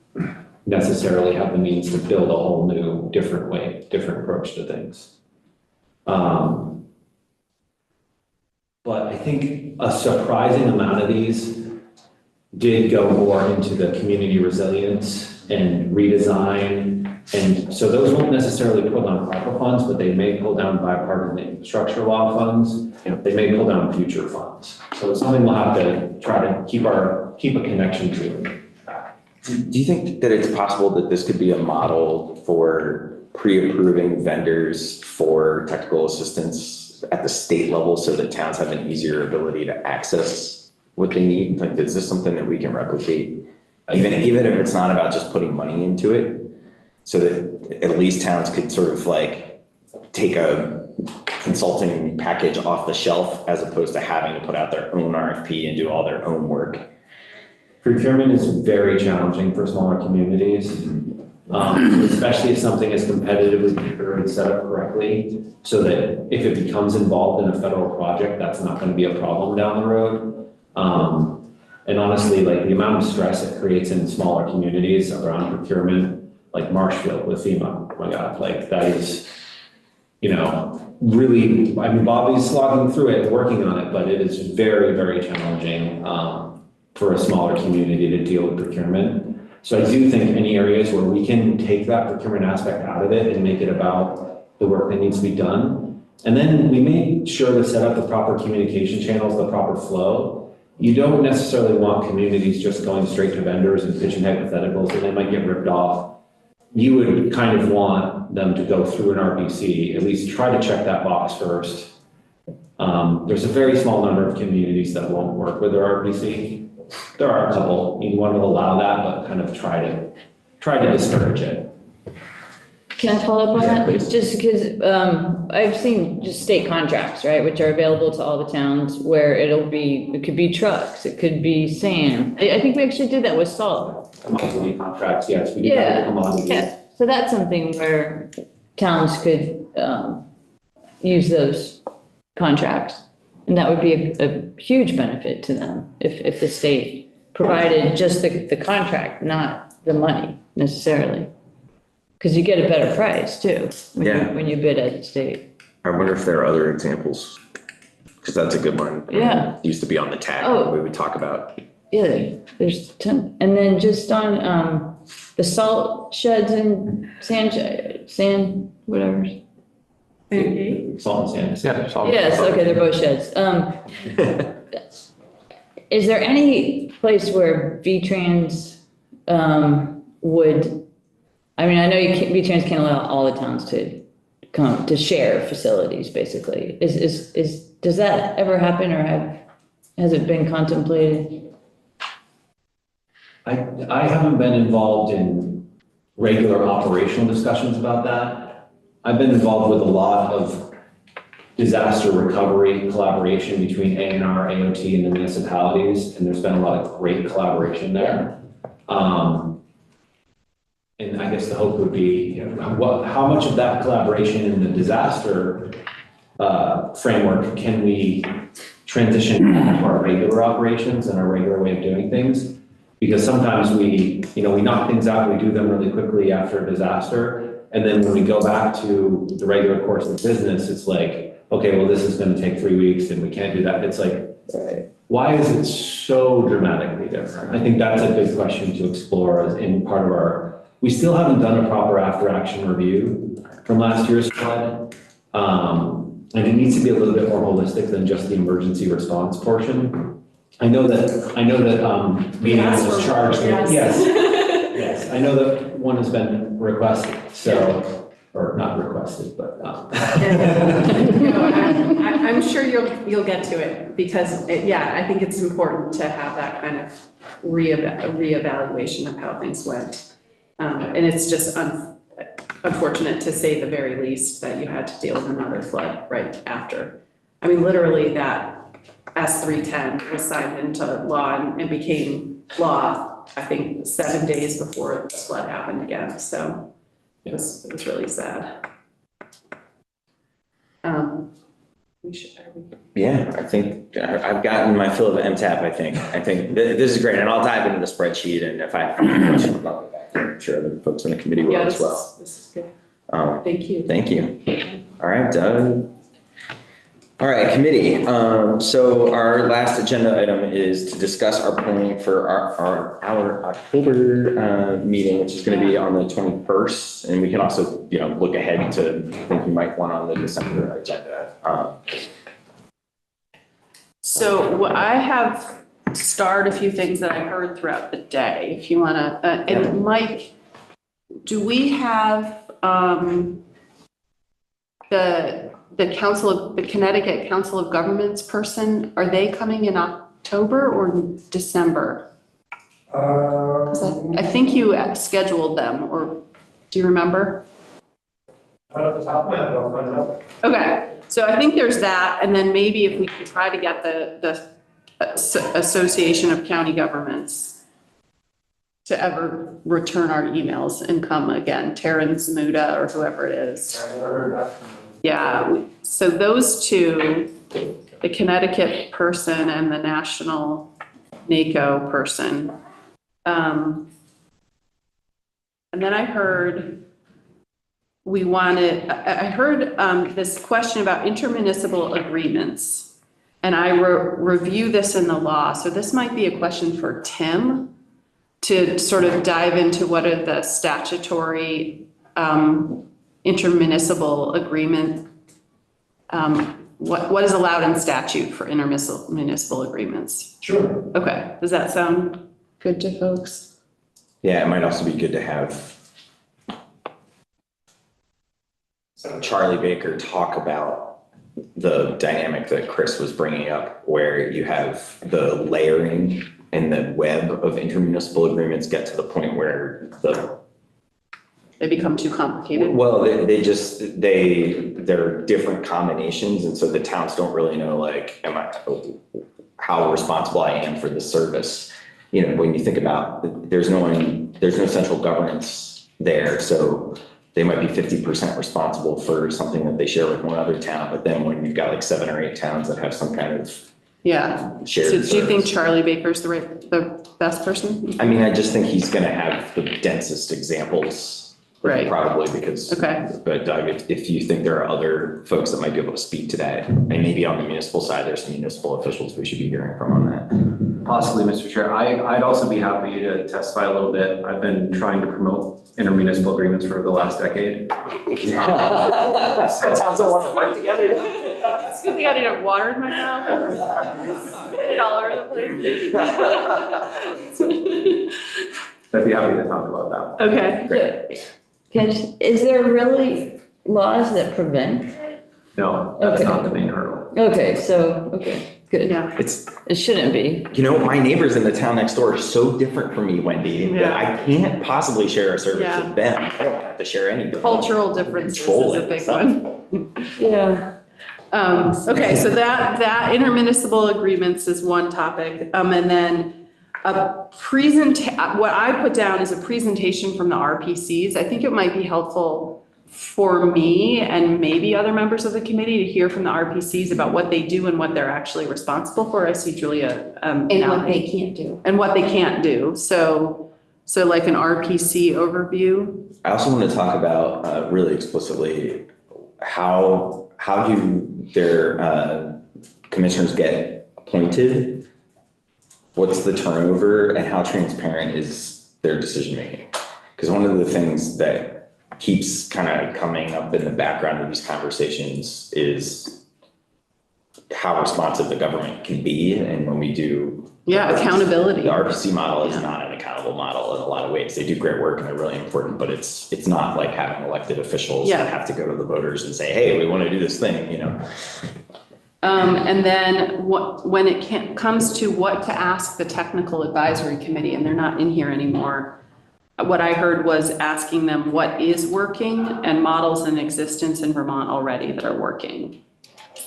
necessarily have the means to build a whole new, different approach to things. But I think a surprising amount of these did go more into the community resilience and redesign. And so those won't necessarily pull down ARPA funds, but they may pull down bipartisan infrastructure law funds. They may pull down future funds. So it's something we'll have to try to keep a connection to. Do you think that it's possible that this could be a model for pre-approving vendors for technical assistance at the state level so that towns have an easier ability to access what they need? Like, is this something that we can replicate? Even if it's not about just putting money into it, so that at least towns could sort of like take a consulting package off the shelf as opposed to having to put out their own RFP and do all their own work. Procurement is very challenging for smaller communities, especially if something is competitively procured and set up correctly, so that if it becomes involved in a federal project, that's not going to be a problem down the road. And honestly, like the amount of stress it creates in smaller communities around procurement, like Marshfield with FEMA, oh my God, like that is really, I mean, Bobby's slogging through it, working on it, but it is very, very challenging for a smaller community to deal with procurement. So I do think any areas where we can take that procurement aspect out of it and make it about the work that needs to be done. And then we made sure to set up the proper communication channels, the proper flow. You don't necessarily want communities just going straight to vendors and pitching hypotheticals, and they might get ripped off. You would kind of want them to go through an RPC, at least try to check that box first. There's a very small number of communities that won't work with their RPC. There are a couple, you want to allow that, but kind of try to discourage it. Can I follow up on that? Yeah, please. Just because I've seen just state contracts, right, which are available to all the towns where it could be trucks, it could be sand. I think we actually did that with salt. Commodity contracts, yes, we do have the Yeah, commodities. yeah. So that's something where towns could use those contracts. And that would be a huge benefit to them if the state provided just the contract, not the money necessarily. Because you get a better price too, when you bid at the state. I wonder if there are other examples, because that's a good one. Yeah. Used to be on the tag, Oh. we would talk about. Yeah, there's a ton. And then just on the salt sheds and sand, whatever. Salt and sand. Yeah, solid. Yes, okay, they're both sheds. Is there any place where V-Trans would, I mean, I know V-Trans can't allow all the towns to come to share facilities, basically. Does that ever happen or has it been contemplated? I haven't been involved in regular operational discussions about that. I've been involved with a lot of disaster recovery collaboration between ANR, AOT, and the municipalities, and there's been a lot of great collaboration there. And I guess the hope would be, how much of that collaboration in the disaster framework can we transition back to our regular operations and our regular way of doing things? Because sometimes we knock things out, we do them really quickly after a disaster. And then when we go back to the regular course of business, it's like, okay, well, this is going to take 3 weeks and we can't do that. It's like, why is it so dramatically different? I think that's a big question to explore as in part of we still haven't done a proper after action review from last year's flood. And it needs to be a little bit more holistic than just the emergency response portion. I know that BNI was charged. Yes, I know that one has been requested, or not requested, but. I'm sure you'll get to it because, I think it's important to have that kind of reevaluation of how things went. And it's just unfortunate, to say the very least, that you had to deal with another flood right after. I mean, literally that S310 was signed into law and became law, I think, 7 days before the flood happened again. So it was really sad. Yeah, I think I've gotten my fill of MTAP, I think this is great, and I'll dive into the spreadsheet, and if I have any questions about that, I'm sure other folks in the committee will as well. This is good. Thank you. Thank you. All right, Doug. All right, committee. So our last agenda item is to discuss our planning for our October meeting, which is going to be on the 21st. And we can also, look ahead to think we might want on the December agenda. So I have starred a few things that I heard throughout the day, if you want to, and Mike, do we have the Connecticut Council of Governments person, are they coming in October or December? 'Cause I think you scheduled them, or do you remember? Okay, so I think there's that, and then maybe if we could try to get the Association of County Governments to ever return our emails and come again, Taryn Zamuda or whoever it is. Yeah, so those two, the Connecticut person and the national NACO person. And then I heard we wanted, I heard this question about intermunicipal agreements. And I review this in the law. So this might be a question for Tim to sort of dive into what are the statutory intermunicipal agreement, what is allowed in statute for intermunicipal agreements? Sure. Okay, does that sound good to folks? Yeah, it might also be good to have Charlie Baker talk about the dynamic that Chris was bringing up, where you have the layering and the web of intermunicipal agreements get to the point where They become too complicated? well, they're different combinations, and so the towns don't really know, like, how responsible I am for the service. You know, when you think about, there's no central governance there, so they might be 50% responsible for something that they share with one other town, but then when you've got like 7 or 8 towns that have some kind of shared So do you think service. Charlie Baker's the best person? I mean, I just think he's gonna have the densest examples. Right. Probably because. Okay. But Doug, if you think there are other folks that might be able to speak to that, and maybe on the municipal side, there's some municipal officials we should be hearing from on that. Possibly, Mr. Chair. I'd also be happy to testify a little bit. I've been trying to promote intermunicipal agreements for the last decade. That sounds a lot of work together. It's a good thing I didn't have water in my mouth. Spit it all over the place. I'd be happy to talk about that. Okay. Great. Is there really laws that prevent? No, that's Okay. not the main hurdle. Okay, so, okay, good. Yeah. It shouldn't be. You know, my neighbors in the town next door are so different from me, Wendy, that Yeah. I can't possibly share a service Yeah. with them. I don't have to share any. Cultural differences Control is a it, big so. one. Yeah. Okay, so that intermunicipal agreements is one topic. And then what I put down is a presentation from the RPCs. I think it might be helpful for me and maybe other members of the committee to hear from the RPCs about what they do and what they're actually responsible for. I see Julia. And what they can't do. And what they can't do. So like an RPC overview. I also want to talk about really explicitly how do their commissioners get appointed? What's the turnover and how transparent is their decision making? Because one of the things that keeps kind of coming up in the background of these conversations is how responsive the government can be. And when we do. Yeah, accountability. The RPC model is not an accountable model in a lot of ways. They do great work and they're really important, but it's not like having elected officials that have to go to the voters and say, hey, we want to do this thing, you know? And then when it comes to what to ask the technical advisory committee, and they're not in here anymore, what I heard was asking them what is working and models in existence in Vermont already that are working. Does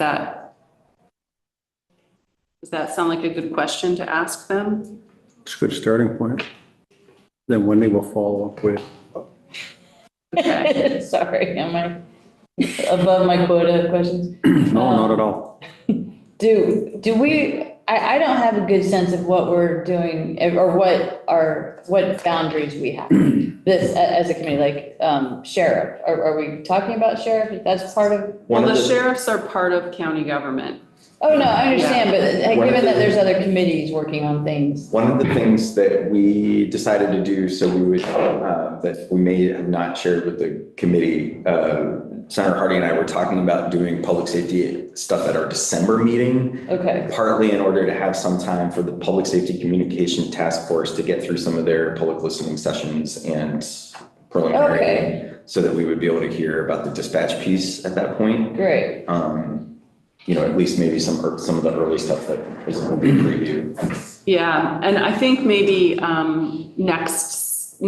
that sound like a good question to ask them? It's a good starting point. Then Wendy will follow up with. Okay. Sorry, am I above my quota of questions? No, not at all. Do we, I don't have a good sense of what we're doing or what boundaries we have. This, as a committee, like, sheriff, are we talking about sheriff? That's part of? Well, the sheriffs are part of county government. Oh, no, I understand, but One of given that the- there's other committees working on things. One of the things that we decided to do, so we would, that we may have not shared with the committee, Senator Hardy and I were talking about doing public safety stuff at our December meeting. Okay, Partly in order to have some time for the Public Safety Communication Task Force to get through some of their public listening sessions and preliminary. Okay. So that we would be able to hear about the dispatch piece at that point. great. You know, at least maybe some of the early stuff that will be a preview. Yeah, and I think maybe next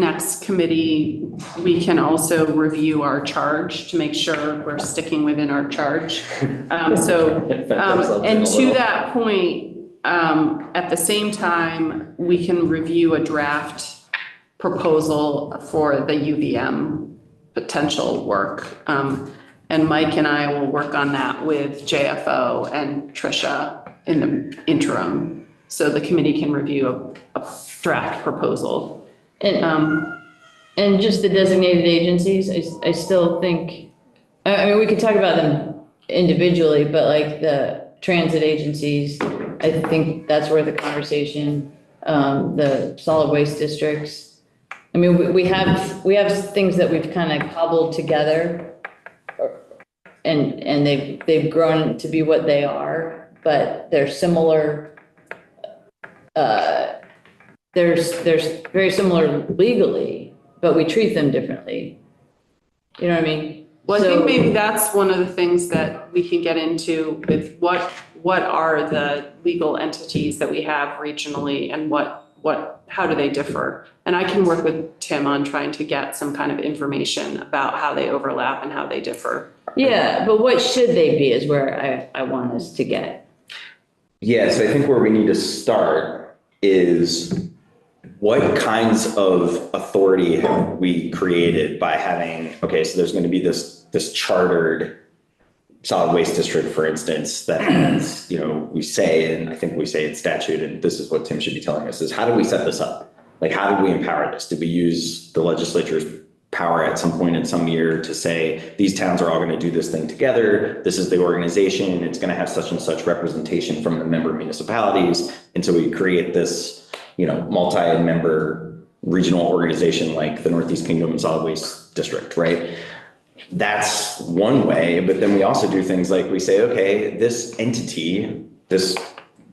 committee, we can also review our charge to make sure we're sticking within our charge. And to that point, at the same time, we can review a draft proposal for the UVM potential work. And Mike and I will work on that with JFO and Tricia in the interim. So the committee can review a draft proposal. And And just the designated agencies, I still think, I mean, we could talk about them individually, but like the transit agencies, I think that's worth a conversation. The solid waste districts. I mean, we have things that we've kind of cobbled together, and they've grown to be what they are, but they're similar. There's very similar legally, but we treat them differently. You know what I mean? Well, I So- think maybe that's one of the things that we can get into with what are the legal entities that we have regionally and how do they differ? And I can work with Tim on trying to get some kind of information about how they overlap and how they differ. Yeah, but what should they be is where I want us to get. Yeah, so I think where we need to start is what kinds of authority have we created by having, okay, so there's going to be this chartered solid waste district, for instance, that has, we say, and I think we say in statute, and this is what Tim should be telling us, is how do we set this up? Like, how did we empower this? Did we use the legislature's power at some point in some year to say, these towns are all going to do this thing together. This is the organization. It's going to have such and such representation from the member municipalities. And so we create this, multi-member regional organization like the Northeast Kingdom Solid Waste District, right? That's one way, but then we also do things like we say, okay, this entity, this,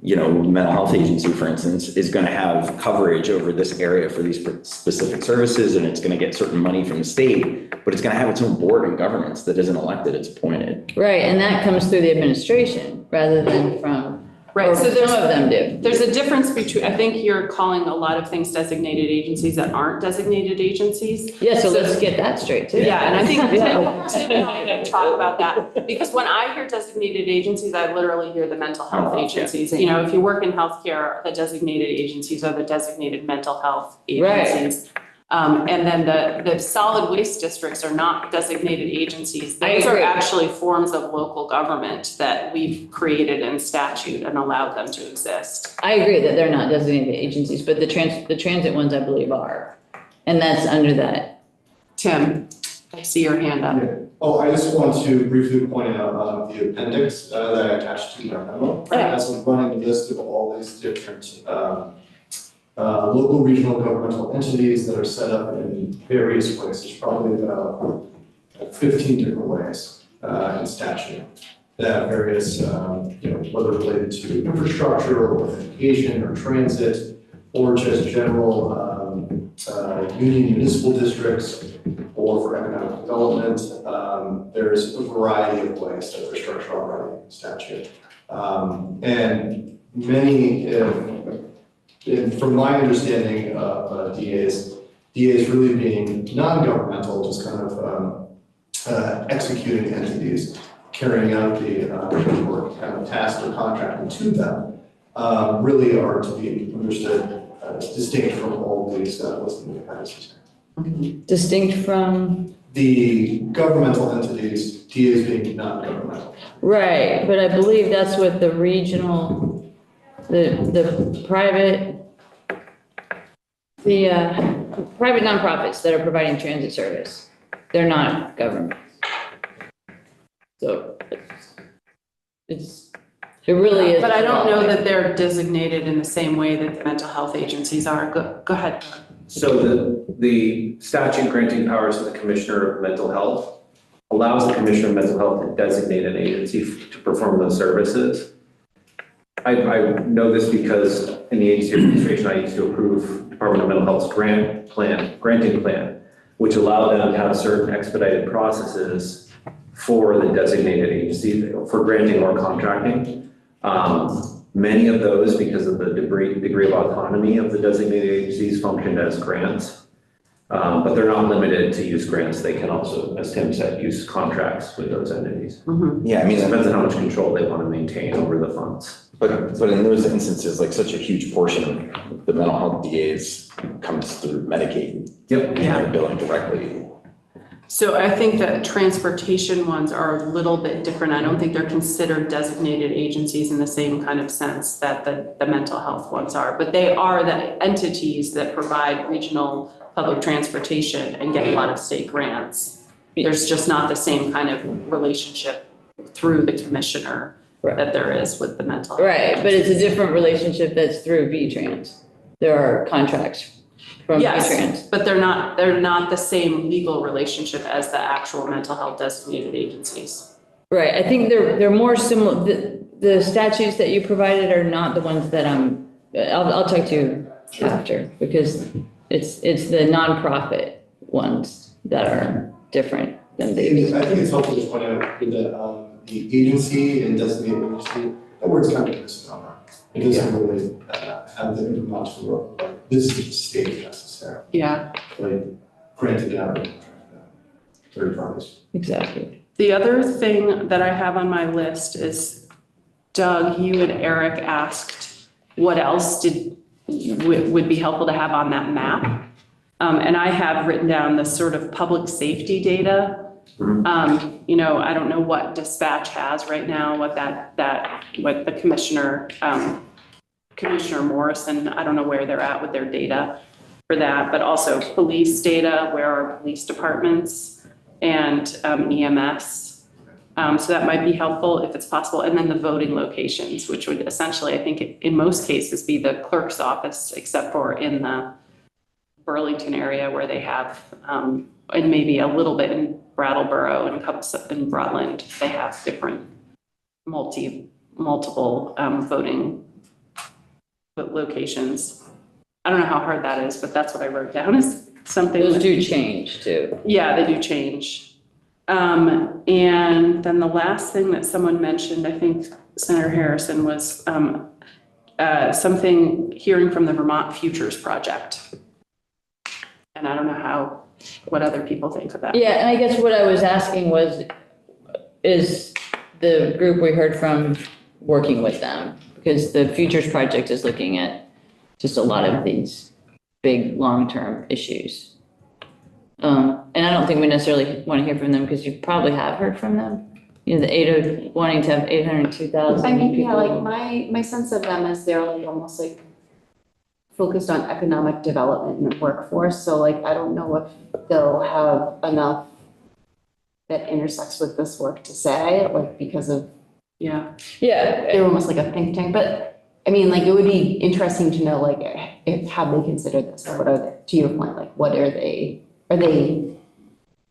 mental health agency, for instance, is going to have coverage over this area for these specific services, and it's going to get certain money from the state, but it's going to have its own board and governance that isn't elected, it's appointed. Right, and that comes through the administration rather than from, Right, or so some of them do. There's a difference between, I think you're calling a lot of things designated agencies that aren't designated agencies. Yeah, so let's get that straight too. Yeah, and I think Yeah. Tim and I can talk about that, because when I hear designated agencies, I literally hear the mental health agencies. If you work in healthcare, the designated agencies are the designated mental health agencies. And then the solid waste districts are not designated agencies. I Those are agree. actually forms of local government that we've created in statute and allowed them to exist. I agree that they're not designated agencies, but the transit ones I believe are. And that's under that. Tim, I see your hand up. Oh, I just want to briefly point out the appendix that I attached to my memo. Right. As a running list of all these different local regional governmental entities that are set up in various ways. There's probably about 15 different ways in statute that have various, whether related to infrastructure or education or transit or just general union municipal districts or for economic development. There's a variety of ways that they're structured already in statute. And many, and from my understanding of DAs really being non-governmental, just kind of executing entities, carrying out the work, kind of task or contracting to them, really are to be understood distinct from all these listed appendices. Distinct from? The governmental entities, DAs being non-governmental. Right, but I believe that's what the regional, the private nonprofits that are providing transit service, they're not government. So it really is. But I don't know that they're designated in the same way that the mental health agencies are. Go ahead. So the statute granting powers to the Commissioner of Mental Health allows the Commissioner of Mental Health to designate an agency to perform those services. I know this because in the agency administration, I used to approve Department of Mental Health's granting plan, which allowed them to have certain expedited processes for the designated agency for granting or contracting. Many of those, because of the degree of autonomy of the designated agencies, functioned as grants. But they're not limited to use grants. They can also, as Tim said, use contracts with those entities. Yeah, I mean, It depends on how much control they want to maintain over the funds. but in those instances, like such a huge portion of the mental health DAs comes through Medicaid. Yep. And they're billing directly. So I think that transportation ones are a little bit different. I don't think they're considered designated agencies in the same kind of sense that the mental health ones are. But they are the entities that provide regional public transportation and get a lot of state grants. There's just not the same kind of relationship through the commissioner that there is with the mental health. Right, but it's a different relationship that's through V-Trans. There are contracts from V-Trans. Yes, but they're not the same legal relationship as the actual mental health designated agencies. Right, I think they're more similar, the statutes that you provided are not the ones that I'll talk to you after, because it's the nonprofit ones that are different than these. I think it's helpful to point out that the agency and designated agency, that word's kind of misnomer. It doesn't really have the much work, like this is the state necessarily. Yeah. Like granted out third parties. Exactly. The other thing that I have on my list is, Doug, you and Eric asked what else would be helpful to have on that map. And I have written down the sort of public safety data. You know, I don't know what dispatch has right now, what what the commissioner, Commissioner Morrison, I don't know where they're at with their data for that, but also police data, where are police departments and EMS. So that might be helpful if it's possible. And then the voting locations, which would essentially, I think in most cases, be the clerk's office, except for in the Burlington area where they have, and maybe a little bit in Brattleboro and a couple in Rutland, they have different multiple voting locations. I don't know how hard that is, but that's what I wrote down as something. Those do change too. Yeah, they do change. And then the last thing that someone mentioned, I think Senator Harrison, was something hearing from the Vermont Futures Project. And I don't know what other people think of that. Yeah, and I guess what I was asking is the group we heard from working with them? Because the Futures Project is looking at just a lot of these big, long-term issues. And I don't think we necessarily want to hear from them because you probably have heard from them. You know, wanting to have 802,000 I mean, people. yeah, like my sense of them is they're like almost like focused on economic development and workforce. So like, I don't know if they'll have enough that intersects with this work to say, like, because of, Yeah. they're almost like a think tank. But I mean, like, it would be interesting to know, like, how they consider this, or what are they, to your point, like, what are they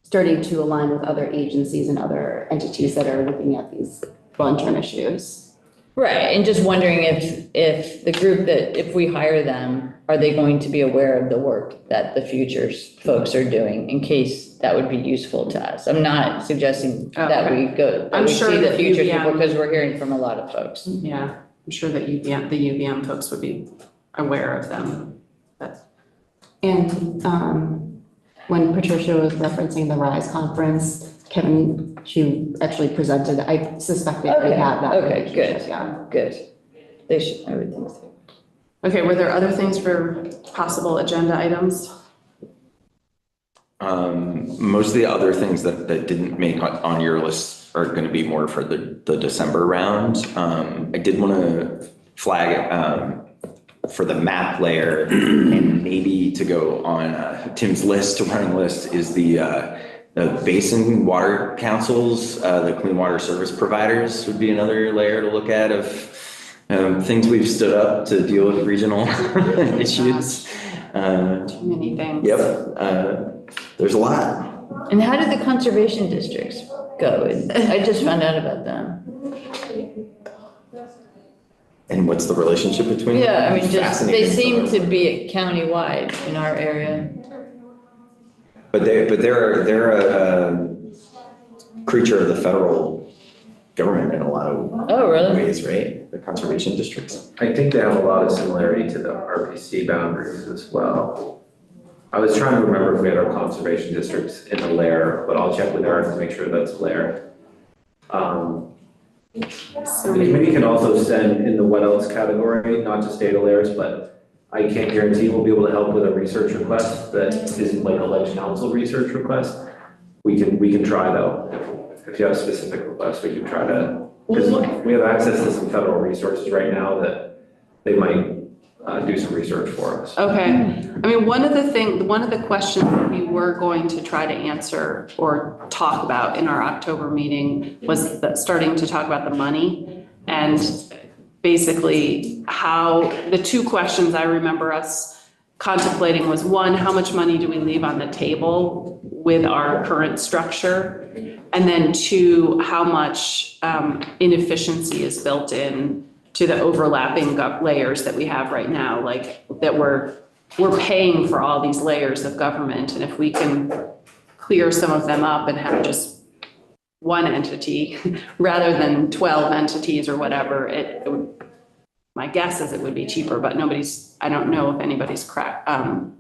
starting to align with other agencies and other entities that are looking at these long-term issues? Right, and just wondering if the group that, if we hire them, are they going to be aware of the work that the Futures folks are doing in case that would be useful to us? I'm not suggesting that we go, that I'm we sure see the that Futures UVM people, because we're hearing from a lot of folks. Yeah, I'm sure that the UVM folks would be aware of them. And when Patricia was referencing the RISE conference, Kevin, she actually presented, I suspect they have that. Okay, good, relationship, yeah. good. They should, I would think so. Okay, were there other things for possible agenda items? Most of the other things that didn't make on your list are going to be more for the December round. I did want to flag for the map layer, and maybe to go on Tim's list, running list, is the basin water councils, the clean water service providers would be another layer to look at of things we've stood up to deal with regional issues. Too many things. Yep, there's a lot. And how did the conservation districts go? I just found out about them. And what's the relationship between them? Yeah, I mean, just, they Fascinating. seem to be countywide in our area. But they're a creature of the federal government in a lot of Oh, really? ways, right? The conservation districts. I think they have a lot of similarity to the RPC boundaries as well. I was trying to remember if we had our conservation districts in the layer, but I'll check with Eric to make sure that's a layer. The committee can also send in the what else category, not just data layers, but I can't guarantee we'll be able to help with a research request that isn't like a ledge council research request. we can try though. If you have specific requests, we can try to, because we have access to some federal resources right now that they might do some research for us. Okay, I mean, one of the questions that we were going to try to answer or talk about in our October meeting was starting to talk about the money. And basically how, the two questions I remember us contemplating was, one, how much money do we leave on the table with our current structure? And then two, how much inefficiency is built in to the overlapping layers that we have right now, like that we're paying for all these layers of government. And if we can clear some of them up and have just one entity rather than 12 entities or whatever, it would, my guess is it would be cheaper, but I don't know if anybody's done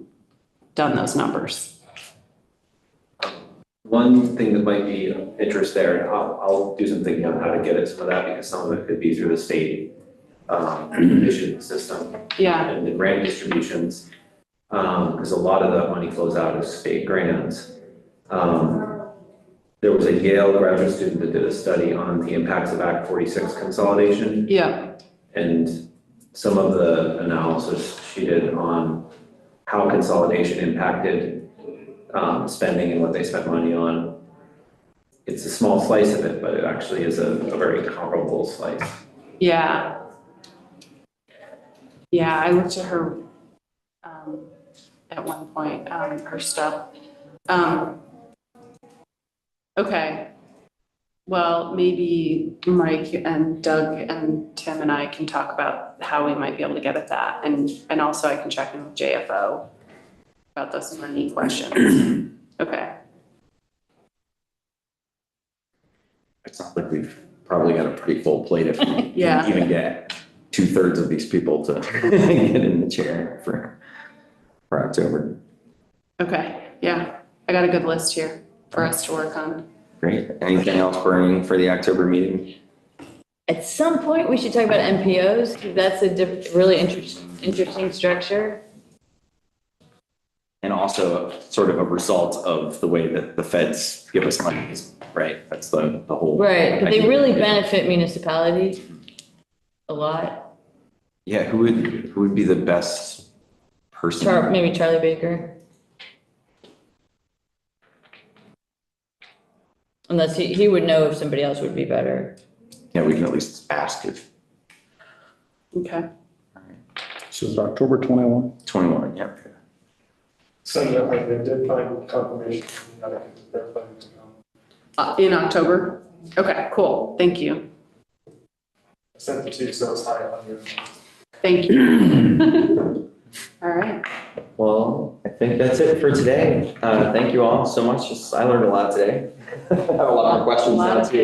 those numbers. One thing that might be of interest there, and I'll do some thinking on how to get at some of that, because some of it could be through the state admission system. Yeah. And the grant distributions, because a lot of that money flows out of state grants. There was a Yale graduate student that did a study on the impacts of Act 46 consolidation. Yeah. And some of the analysis she did on how consolidation impacted spending and what they spent money on. It's a small slice of it, but it actually is a very comparable slice. Yeah. Yeah, I looked at her at one point, her stuff. Okay. Well, maybe Mike and Doug and Tim and I can talk about how we might be able to get at that. And also I can check in with JFO about those money questions. Okay. It sounds like we've probably got a pretty full plate if we Yeah. can even get 2/3 of these people to get in the chair for October. Okay. Yeah. I got a good list here for us to work on. Great. Anything else burning for the October meeting? At some point, we should talk about MPOs, because that's a really interesting structure. And also sort of a result of the way that the feds give us money, right? That's the whole. Right, but they idea. really benefit municipalities a lot. Yeah, who would be the best person? Maybe Charlie Baker. Unless he would know if somebody else would be better. Yeah, we can at least ask if Okay. This is October 21. 21, yeah. So that I did find confirmation, that I can verify it to come. In October? Okay, cool. Thank you. I sent it to you, so it's high on your. Thank you. All right. Well, I think that's it for today. Thank you all so much. I learned a lot today. I have a lot more questions now too.